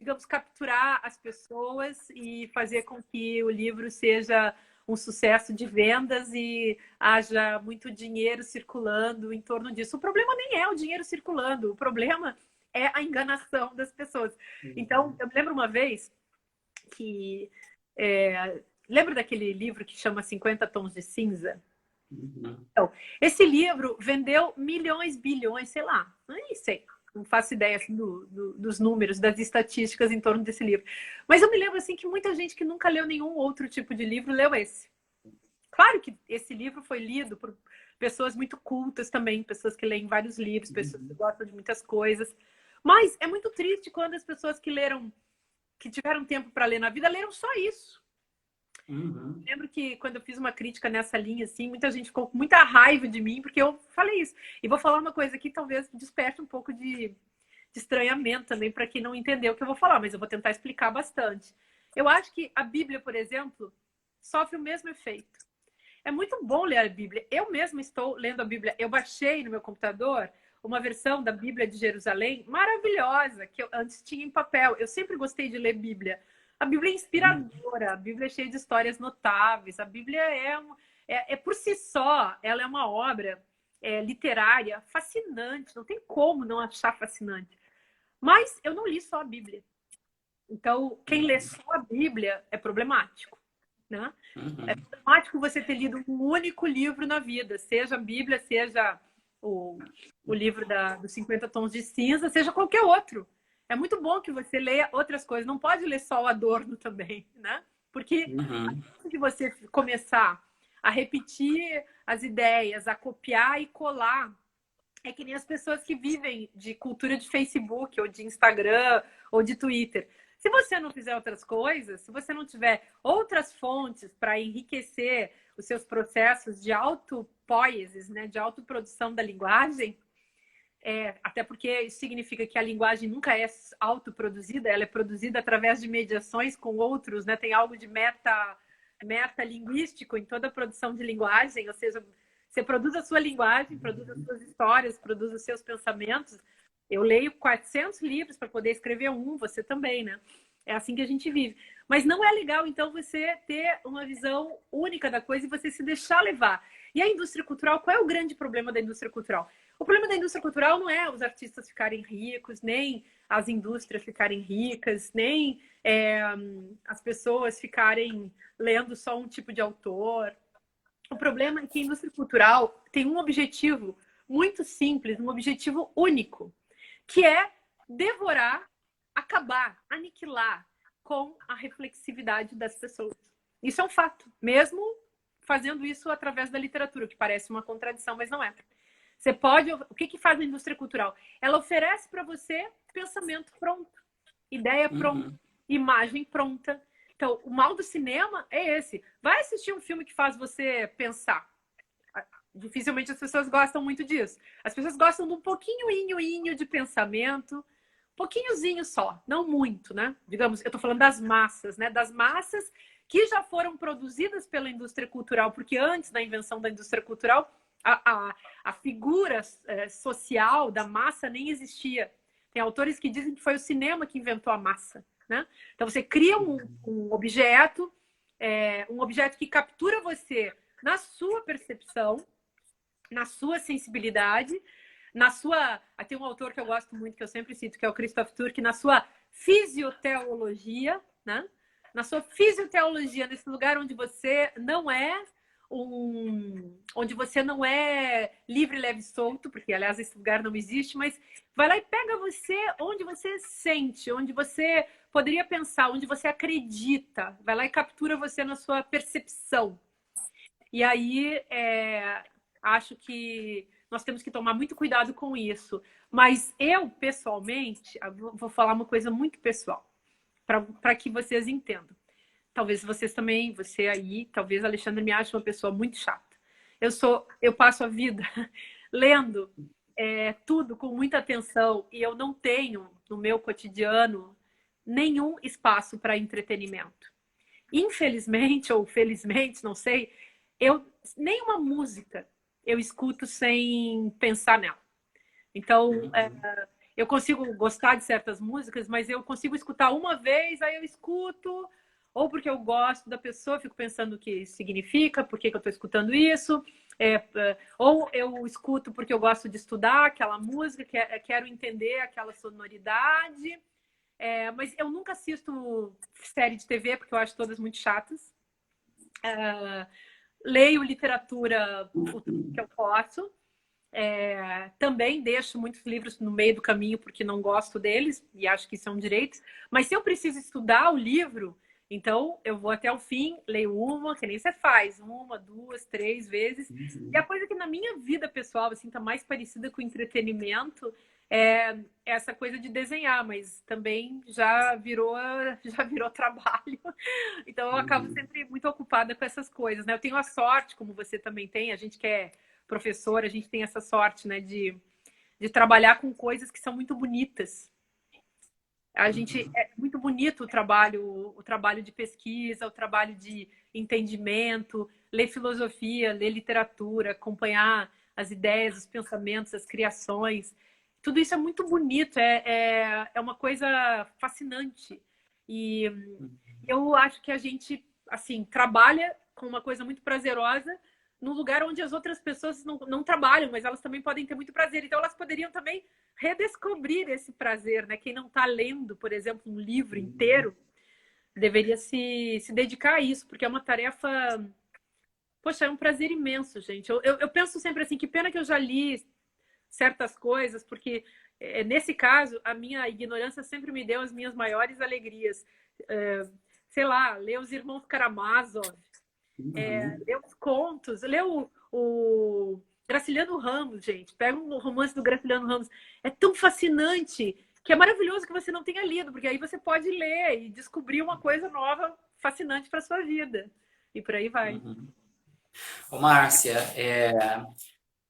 digamos, capturar as pessoas e fazer com que o livro seja um sucesso de vendas e haja muito dinheiro circulando em torno disso. O problema nem é o dinheiro circulando, o problema é a enganação das pessoas. Então, eu me lembro uma vez que... lembra daquele livro que chama 50 Tons de Cinza? Então, esse livro vendeu milhões, bilhões, sei lá, nem sei, não faço ideia assim, dos números, das estatísticas em torno desse livro. Mas eu me lembro assim que muita gente que nunca leu nenhum outro tipo de livro leu esse. Claro que esse livro foi lido por pessoas muito cultas também, pessoas que leem vários livros, pessoas que gostam de muitas coisas. Mas é muito triste quando as pessoas que leram, que tiveram tempo para ler na vida, leram só isso. Lembro que quando eu fiz uma crítica nessa linha, assim, muita gente ficou com muita raiva de mim, porque eu falei isso. E vou falar uma coisa que talvez desperte um pouco de estranhamento também para quem não entendeu o que eu vou falar, mas eu vou tentar explicar bastante. Eu acho que a Bíblia, por exemplo, sofre o mesmo efeito. É muito bom ler a Bíblia. Eu mesma estou lendo a Bíblia. Eu baixei no meu computador uma versão da Bíblia de Jerusalém maravilhosa, que eu antes tinha em papel. Eu sempre gostei de ler Bíblia. A Bíblia é inspiradora, a Bíblia é cheia de histórias notáveis, a Bíblia por si só, ela é uma obra literária fascinante, não tem como não achar fascinante. Mas eu não li só a Bíblia. Então, quem lê só a Bíblia é problemático, né? É problemático você ter lido um único livro na vida, seja a Bíblia, seja o livro dos 50 Tons de Cinza, seja qualquer outro. É muito bom que você leia outras coisas. Não pode ler só o Adorno também, né? Porque antes de você começar a repetir as ideias, a copiar e colar, é que nem as pessoas que vivem de cultura de Facebook, ou de Instagram, ou de Twitter. Se você não fizer outras coisas, se você não tiver outras fontes para enriquecer os seus processos de autopoiesis, né, de autoprodução da linguagem, até porque isso significa que a linguagem nunca é autoproduzida, ela é produzida através de mediações com outros, né? Tem algo de metalinguístico em toda a produção de linguagem, ou seja, você produz a sua linguagem, produz as suas histórias, produz os seus pensamentos. Eu leio 400 livros para poder escrever um, você também, né? É assim que a gente vive. Mas não é legal, então, você ter uma visão única da coisa e você se deixar levar. E a indústria cultural, qual é o grande problema da indústria cultural? O problema da indústria cultural não é os artistas ficarem ricos, nem as indústrias ficarem ricas, nem as pessoas ficarem lendo só um tipo de autor. O problema é que a indústria cultural tem um objetivo muito simples, um objetivo único, que é devorar, acabar, aniquilar com a reflexividade das pessoas. Isso é um fato, mesmo fazendo isso através da literatura, que parece uma contradição, mas não é. Você pode... O que faz a indústria cultural? Ela oferece para você pensamento pronto, ideia pronta, imagem pronta. Então, o mal do cinema é esse. Vai assistir um filme que faz você pensar. Dificilmente as pessoas gostam muito disso. As pessoas gostam de um pouquinho de pensamento, pouquinhozinho só, não muito, né? Digamos, eu estou falando das massas, né? Das massas que já foram produzidas pela indústria cultural, porque antes da invenção da indústria cultural, a figura social da massa nem existia. Tem autores que dizem que foi o cinema que inventou a massa, né? Então você cria um objeto, um objeto que captura você na sua percepção, na sua sensibilidade, na sua... Tem um autor que eu gosto muito, que eu sempre cito, que é o Christoph Turk, na sua fisioteologia, né? Na sua fisioteologia, nesse lugar onde você não é onde você não é livre, leve e solto, porque, aliás, esse lugar não existe, mas vai lá e pega você onde você sente, onde você poderia pensar, onde você acredita. Vai lá e captura você na sua percepção. E aí, acho que nós temos que tomar muito cuidado com isso. Mas eu, pessoalmente, vou falar uma coisa muito pessoal, para que vocês entendam. Talvez vocês também, você aí, talvez Alexandre me ache uma pessoa muito chata. Eu passo a vida lendo tudo com muita atenção e eu não tenho, no meu cotidiano, nenhum espaço para entretenimento. Infelizmente, ou felizmente, não sei, nenhuma música eu escuto sem pensar nela. Então, eu consigo gostar de certas músicas, mas eu consigo escutar uma vez, aí eu escuto, ou porque eu gosto da pessoa, fico pensando o que isso significa, por que eu estou escutando isso, ou eu escuto porque eu gosto de estudar aquela música, quero entender aquela sonoridade, mas eu nunca assisto série de TV, porque eu acho todas muito chatas. Leio literatura o que eu posso. Também deixo muitos livros no meio do caminho porque não gosto deles e acho que isso é um direito. Mas se eu preciso estudar o livro, então eu vou até o fim, leio uma, que nem você faz, uma, duas, três vezes. E a coisa que na minha vida pessoal assim, tá mais parecida com entretenimento é essa coisa de desenhar, mas também já virou trabalho. Então eu acabo sempre muito ocupada com essas coisas, né? Eu tenho a sorte, como você também tem, a gente que é professor, a gente tem essa sorte, né, de trabalhar com coisas que são muito bonitas. É muito bonito o trabalho de pesquisa, o trabalho de entendimento, ler filosofia, ler literatura, acompanhar as ideias, os pensamentos, as criações. Tudo isso é muito bonito, é uma coisa fascinante. E eu acho que a gente, assim, trabalha com uma coisa muito prazerosa num lugar onde as outras pessoas não trabalham, mas elas também podem ter muito prazer. Então, elas poderiam também redescobrir esse prazer, né? Quem não está lendo, por exemplo, um livro inteiro, deveria se dedicar a isso, porque é uma tarefa... Poxa, é um prazer imenso, gente. Eu penso sempre assim, que pena que eu já li certas coisas, porque nesse caso, a minha ignorância sempre me deu as minhas maiores alegrias. Sei lá, ler os Irmãos Karamazov, ler os contos, ler o Graciliano Ramos, gente. Pega um romance do Graciliano Ramos. É tão fascinante que é maravilhoso que você não tenha lido, porque aí você pode ler e descobrir uma coisa nova, fascinante para sua vida. E por aí vai. Ô, Márcia,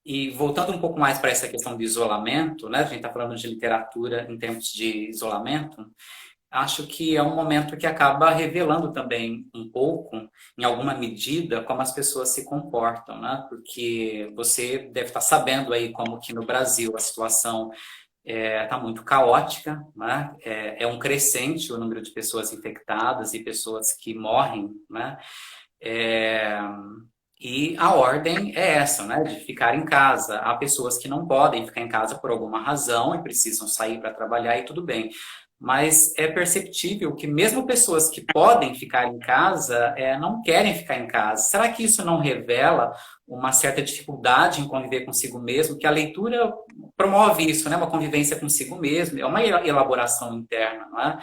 e voltando um pouco mais para essa questão do isolamento, né? A gente está falando de literatura em tempos de isolamento. Acho que é um momento que acaba revelando também um pouco, em alguma medida, como as pessoas se comportam, né? Porque você deve estar sabendo aí como que no Brasil a situação está muito caótica, né? É um crescente o número de pessoas infectadas e pessoas que morrem, né? E a ordem é essa, né? De ficar em casa. Há pessoas que não podem ficar em casa por alguma razão e precisam sair para trabalhar e tudo bem. Mas é perceptível que mesmo pessoas que podem ficar em casa não querem ficar em casa. Será que isso não revela uma certa dificuldade em conviver consigo mesmo? Que a leitura promove isso, né? Uma convivência consigo mesmo, é uma elaboração interna, não é?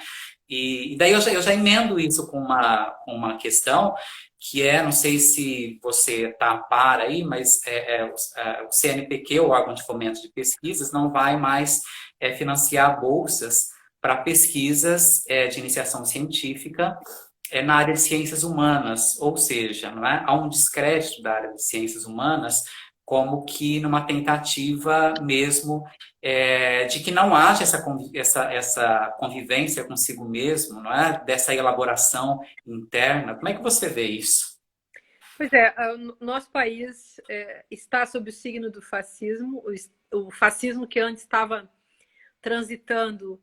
E daí eu já emendo isso com uma questão que não sei se você está a par aí, mas o CNPq, o órgão de fomento de pesquisas, não vai mais financiar bolsas para pesquisas de iniciação científica na área de ciências humanas, ou seja, não é? Há um descrédito da área de ciências humanas como que numa tentativa mesmo de que não haja essa convivência consigo mesmo, não é? Dessa elaboração interna. Como é que você vê isso? Pois é, o nosso país está sob o signo do fascismo, o fascismo que antes estava transitando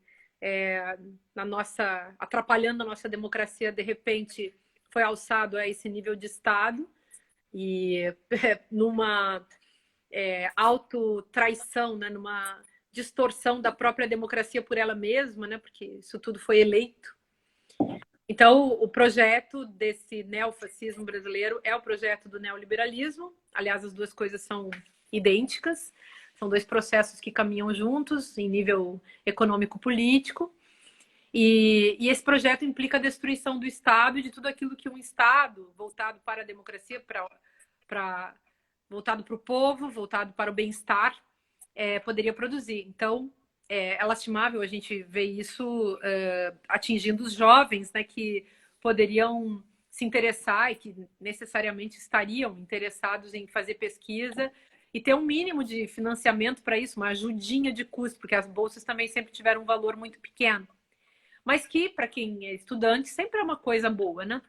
atrapalhando a nossa democracia, de repente foi alçado a esse nível de Estado e numa autotraição, né, numa distorção da própria democracia por ela mesma, né, porque isso tudo foi eleito. Então, o projeto desse neofascismo brasileiro é o projeto do neoliberalismo. Aliás, as duas coisas são idênticas. São dois processos que caminham juntos em nível econômico-político. E esse projeto implica a destruição do Estado e de tudo aquilo que um Estado voltado para a democracia, voltado para o povo, voltado para o bem-estar, poderia produzir. Então, é lastimável a gente ver isso atingindo os jovens, né, que poderiam se interessar e que necessariamente estariam interessados em fazer pesquisa e ter um mínimo de financiamento para isso, uma ajudinha de custo, porque as bolsas também sempre tiveram um valor muito pequeno. Mas que, para quem é estudante, sempre é uma coisa boa, né?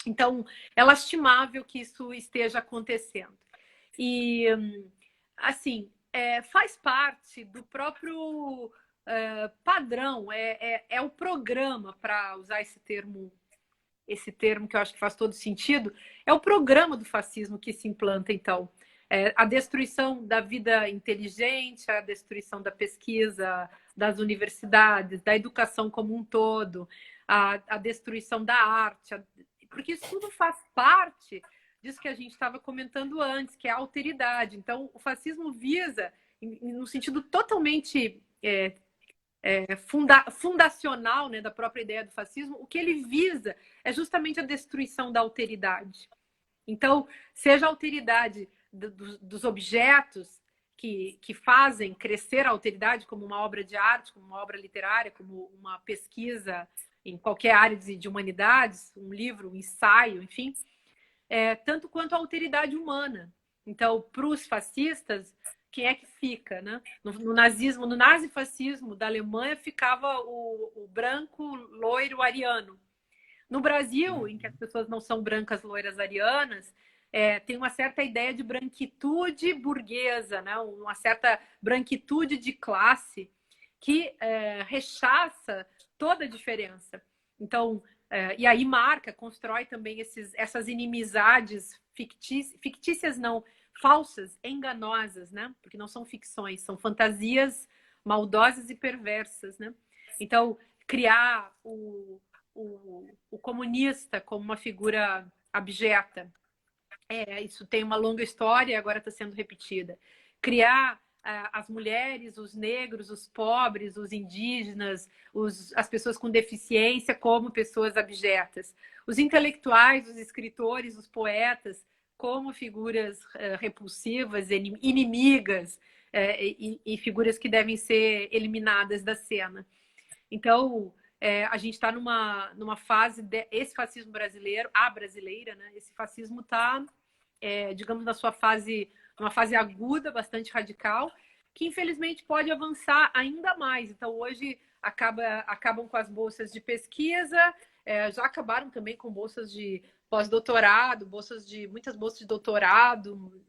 Então, é lastimável que isso esteja acontecendo. E, assim, faz parte do próprio padrão, é o programa, para usar esse termo que eu acho que faz todo sentido, é o programa do fascismo que se implanta, então. A destruição da vida inteligente, a destruição da pesquisa, das universidades, da educação como um todo, a destruição da arte, porque isso tudo faz parte disso que a gente estava comentando antes, que é a alteridade. Então, o fascismo visa, no sentido totalmente fundacional, né, da própria ideia do fascismo, o que ele visa é justamente a destruição da alteridade. Então, seja a alteridade dos objetos que fazem crescer a alteridade, como uma obra de arte, como uma obra literária, como uma pesquisa em qualquer área de humanidades, um livro, um ensaio, enfim, tanto quanto a alteridade humana. Então, para os fascistas, quem é que fica, né? No nazismo, no nazifascismo da Alemanha, ficava o branco, loiro, ariano. No Brasil, em que as pessoas não são brancas, loiras, arianas, tem uma certa ideia de branquitude burguesa, né? Uma certa branquitude de classe que rechaça toda a diferença. Então, e aí constrói também essas inimizades fictícias não, falsas, enganosas, né? Porque não são ficções, são fantasias maldosas e perversas, né? Então, criar o comunista como uma figura abjeta, isso tem uma longa história e agora está sendo repetida. Criar as mulheres, os negros, os pobres, os indígenas, as pessoas com deficiência como pessoas abjetas. Os intelectuais, os escritores, os poetas como figuras repulsivas, inimigas e figuras que devem ser eliminadas da cena. Então, a gente está numa fase esse fascismo brasileiro, a brasileira, né? Esse fascismo está, digamos, numa fase aguda, bastante radical, que infelizmente pode avançar ainda mais. Então, hoje acabam com as bolsas de pesquisa, já acabaram também com bolsas de pós-doutorado, muitas bolsas de doutorado,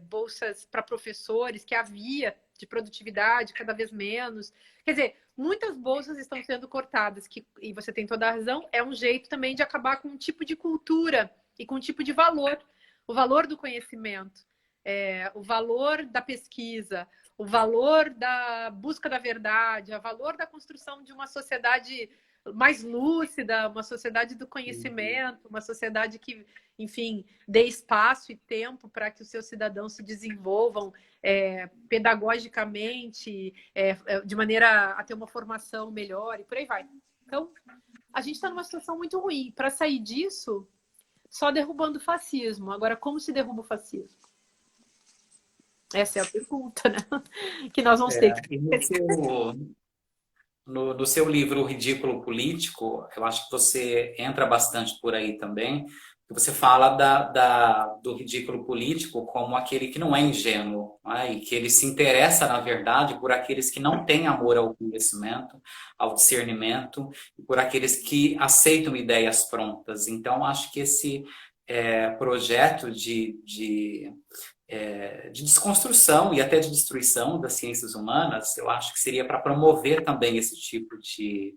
bolsas para professores, que havia de produtividade cada vez menos. Quer dizer, muitas bolsas estão sendo cortadas, e você tem toda a razão, é um jeito também de acabar com um tipo de cultura e com um tipo de valor, o valor do conhecimento, o valor da pesquisa, o valor da busca da verdade, o valor da construção de uma sociedade mais lúcida, uma sociedade do conhecimento, uma sociedade que, enfim, dê espaço e tempo para que os seus cidadãos se desenvolvam pedagogicamente, de maneira a ter uma formação melhor e por aí vai. Então, a gente está numa situação muito ruim. Para sair disso, só derrubando o fascismo. Agora, como se derruba o fascismo? Essa é a pergunta, né? Que nós vamos ter que... No seu livro O Ridículo Político, eu acho que você entra bastante por aí também, que você fala do ridículo político como aquele que não é ingênuo, né? E que ele se interessa, na verdade, por aqueles que não têm amor ao conhecimento, ao discernimento, e por aqueles que aceitam ideias prontas. Então, acho que projeto de desconstrução e até de destruição das ciências humanas, eu acho que seria para promover também esse tipo de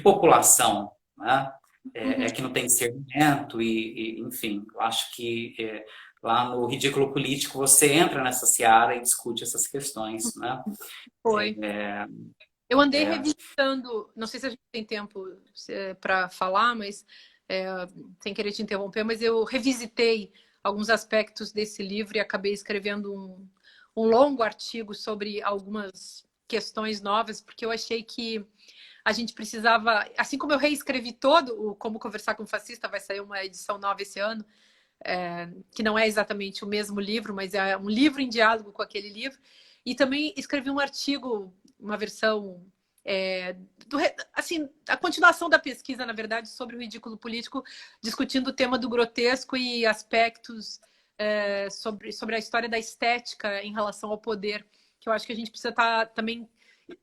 população, né? Que não tem discernimento enfim, eu acho que lá no Ridículo Político você entra nessa seara e discute essas questões, né? Foi. Eu andei É, revisitando, não sei se a gente tem tempo para falar, mas sem querer te interromper, mas eu revisitei alguns aspectos desse livro e acabei escrevendo um longo artigo sobre algumas questões novas, porque eu achei que a gente precisava, assim como eu reescrevi todo o Como Conversar com o Fascista, vai sair uma edição nova esse ano, que não é exatamente o mesmo livro, mas é um livro em diálogo com aquele livro. E também escrevi um artigo, uma versão assim, a continuação da pesquisa, na verdade, sobre o ridículo político, discutindo o tema do grotesco e aspectos sobre a história da estética em relação ao poder, que eu acho que a gente precisa estar também.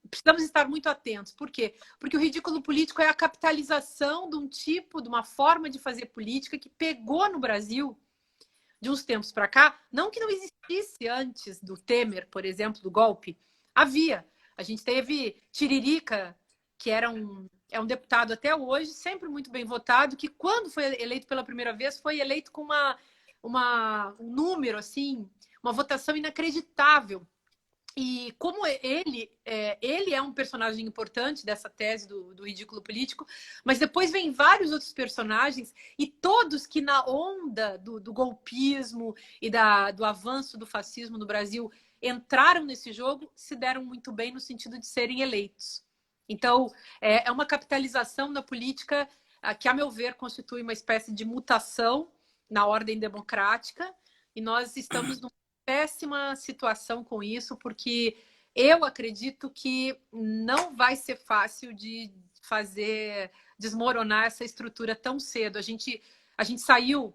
Precisamos estar muito atentos. Por quê? Porque o ridículo político é a capitalização de um tipo, de uma forma de fazer política que pegou no Brasil de uns tempos para cá, não que não existisse antes do Temer, por exemplo, do golpe, havia. A gente teve Tiririca, que é um deputado até hoje, sempre muito bem votado, que quando foi eleito pela primeira vez, foi eleito com um número, assim, uma votação inacreditável. E como ele é um personagem importante dessa tese do ridículo político, mas depois vem vários outros personagens e todos que na onda do golpismo e do avanço do fascismo no Brasil entraram nesse jogo, se deram muito bem no sentido de serem eleitos. Então, é uma capitalização na política que, a meu ver, constitui uma espécie de mutação na ordem democrática, e nós estamos numa péssima situação com isso, porque eu acredito que não vai ser fácil de fazer desmoronar essa estrutura tão cedo. A gente saiu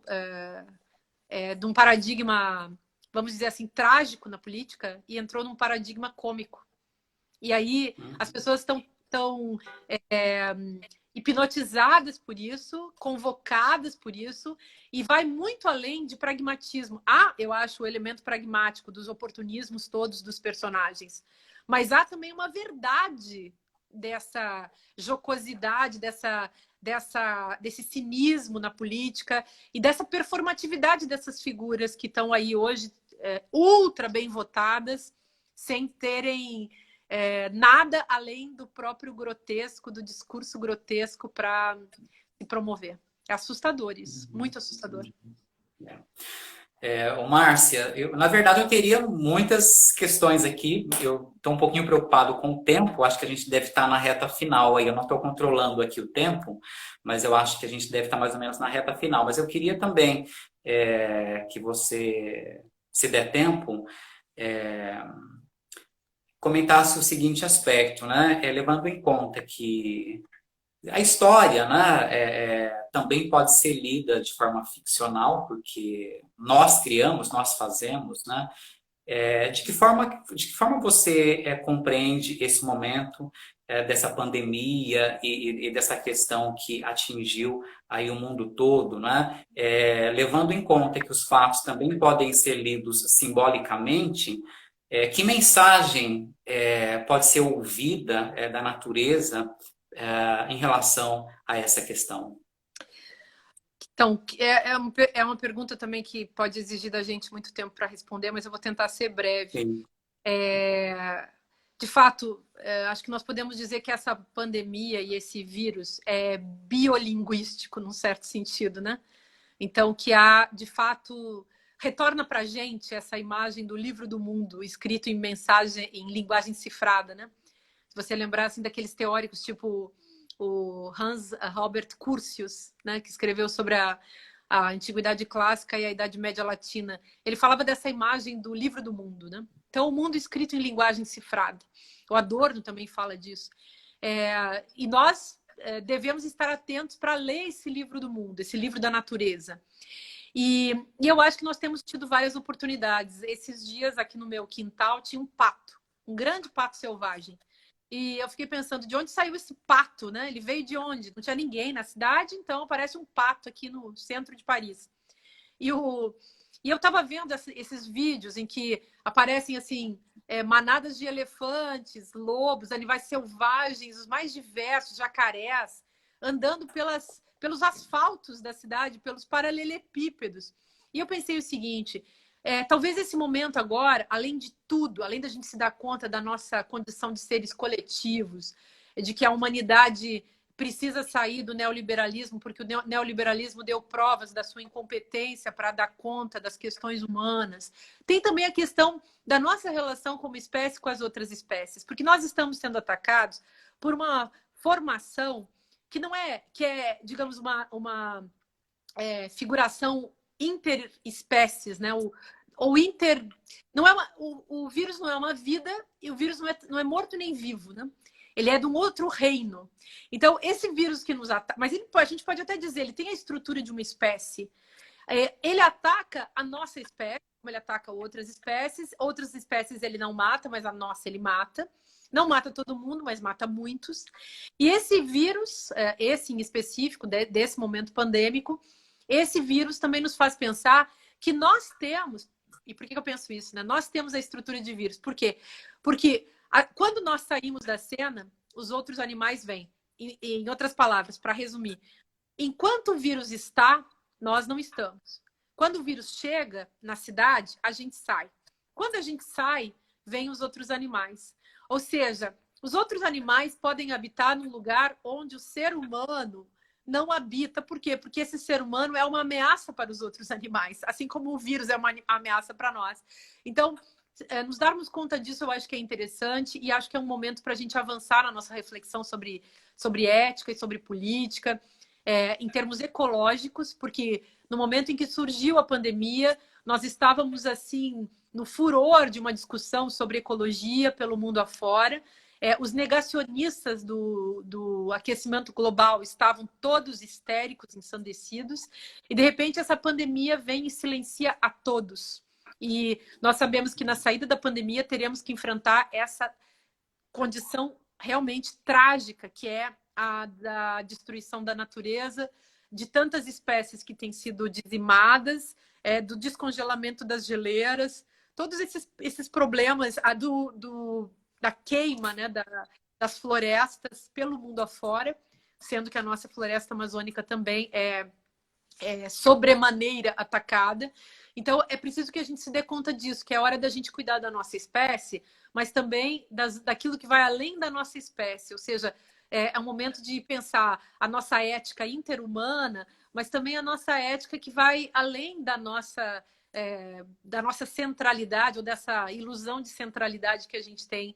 de um paradigma, vamos dizer assim, trágico na política e entrou num paradigma cômico. E aí as pessoas estão hipnotizadas por isso, convocadas por isso, e vai muito além de pragmatismo. Eu acho, o elemento pragmático dos oportunismos todos dos personagens. Mas há também uma verdade dessa jocosidade, desse cinismo na política e dessa performatividade dessas figuras que estão aí hoje ultra bem votadas, sem terem nada além do próprio grotesco, do discurso grotesco para se promover. É assustador isso, muito assustador. Márcia, na verdade eu teria muitas questões aqui, eu estou um pouquinho preocupado com o tempo, acho que a gente deve estar na reta final aí, eu não estou controlando aqui o tempo, mas eu acho que a gente deve estar mais ou menos na reta final, mas eu queria também que você, se der tempo, comentasse o seguinte aspecto, né? Levando em conta que a história, né, também pode ser lida de forma ficcional, porque nós criamos, nós fazemos, né? De que forma você compreende esse momento dessa pandemia e dessa questão que atingiu aí o mundo todo, né? Levando em conta que os fatos também podem ser lidos simbolicamente, que mensagem pode ser ouvida da natureza em relação a essa questão? Então, é uma pergunta também que pode exigir da gente muito tempo para responder, mas eu vou tentar ser breve. Sim. De fato, acho que nós podemos dizer que essa pandemia e esse vírus é biolinguístico, num certo sentido, né? Então, que de fato, retorna para a gente essa imagem do livro do mundo, escrito em linguagem cifrada, né? Se você lembrar, assim, daqueles teóricos, tipo o Hans Robert Curtius, né, que escreveu sobre a Antiguidade Clássica e a Idade Média Latina, ele falava dessa imagem do livro do mundo, né? Então, o mundo escrito em linguagem cifrada. O Adorno também fala disso. E nós devemos estar atentos para ler esse livro do mundo, esse livro da natureza. E eu acho que nós temos tido várias oportunidades. Esses dias, aqui no meu quintal, tinha um pato, um grande pato selvagem. E eu fiquei pensando, de onde saiu esse pato, né? Ele veio de onde? Não tinha ninguém na cidade, então aparece um pato aqui no centro de Paris. E eu estava vendo esses vídeos em que aparecem assim manadas de elefantes, lobos, animais selvagens, os mais diversos, jacarés, andando pelos asfaltos da cidade, pelos paralelepípedos. E eu pensei o seguinte: talvez esse momento agora, além de tudo, além da gente se dar conta da nossa condição de seres coletivos, de que a humanidade precisa sair do neoliberalismo, porque o neoliberalismo deu provas da sua incompetência para dar conta das questões humanas. Tem também a questão da nossa relação como espécie com as outras espécies, porque nós estamos sendo atacados por uma formação que não é, que é, digamos, uma figuração interespécies, né? Ou inter. Não é o vírus não é uma vida e o vírus não é morto nem vivo, né? Ele é de um outro reino. Então, esse vírus que nos ataca. Mas a gente pode até dizer, ele tem a estrutura de uma espécie. Ele ataca a nossa espécie, como ele ataca outras espécies. Outras espécies ele não mata, mas a nossa ele mata. Não mata todo mundo, mas mata muitos. E esse vírus, esse em específico, desse momento pandêmico, esse vírus também nos faz pensar que nós temos. E por que eu penso isso, né? Nós temos a estrutura de vírus. Por quê? Porque quando nós saímos da cena, os outros animais vêm. Em outras palavras, para resumir, enquanto o vírus está, nós não estamos. Quando o vírus chega na cidade, a gente sai. Quando a gente sai, vêm os outros animais. Ou seja, os outros animais podem habitar num lugar onde o ser humano não habita. Por quê? Porque esse ser humano é uma ameaça para os outros animais, assim como o vírus é uma ameaça para nós. Então, nos darmos conta disso, eu acho que é interessante e acho que é um momento para a gente avançar na nossa reflexão sobre ética e sobre política, em termos ecológicos, porque no momento em que surgiu a pandemia, nós estávamos assim no furor de uma discussão sobre ecologia pelo mundo afora. Os negacionistas do aquecimento global estavam todos histéricos, ensandecidos, e de repente essa pandemia vem e silencia a todos. E nós sabemos que na saída da pandemia teremos que enfrentar essa condição realmente trágica, que é a da destruição da natureza, de tantas espécies que têm sido dizimadas, do descongelamento das geleiras, todos esses problemas, da queima, né, das florestas pelo mundo afora, sendo que a nossa floresta amazônica também é sobremaneira atacada. Então, é preciso que a gente se dê conta disso, que é hora da gente cuidar da nossa espécie, mas também daquilo que vai além da nossa espécie. Ou seja, é um momento de pensar a nossa ética interhumana, mas também a nossa ética que vai além da nossa centralidade, ou dessa ilusão de centralidade que a gente tem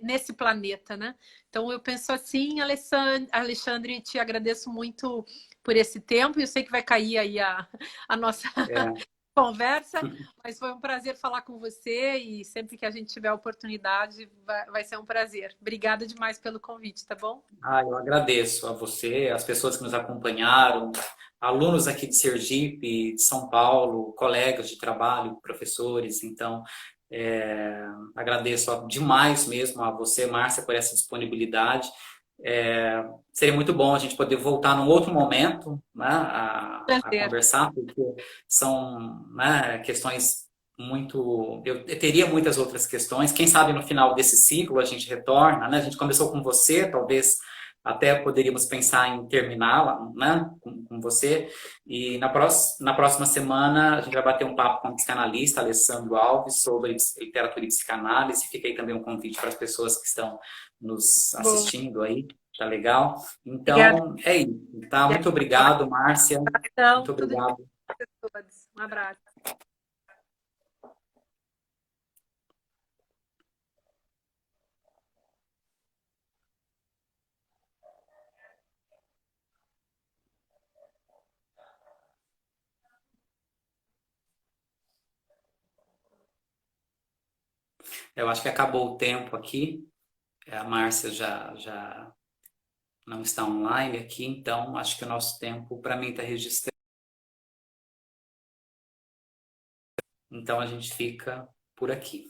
nesse planeta, né? Então, eu penso assim, Alexandre, te agradeço muito por esse tempo. Eu sei que vai cair aí a nossa conversa, mas foi um prazer falar com você e sempre que a gente tiver a oportunidade vai ser um prazer. Obrigada demais pelo convite, tá bom? Eu agradeço a você, as pessoas que nos acompanharam, alunos aqui de Sergipe, de São Paulo, colegas de trabalho, professores. Então, agradeço demais mesmo a você, Márcia, por essa disponibilidade. Seria muito bom a gente poder voltar num outro momento, né, a conversar, porque são, né, questões muito... Eu teria muitas outras questões. Quem sabe no final desse ciclo a gente retorna, né? A gente começou com você, talvez até poderíamos pensar em terminá-la, né, com você. E na próxima semana a gente vai bater um papo com o psicanalista Alessandro Alves sobre literatura e psicanálise. Fica aí também um convite para as pessoas que estão nos assistindo aí. Tá legal? Então, é isso. Tá? Muito obrigado, Márcia. Muito obrigado. Um abraço. Eu acho que acabou o tempo aqui. A Márcia já não está online aqui, então acho que o nosso tempo, para mim, está registrado. Então a gente fica por aqui.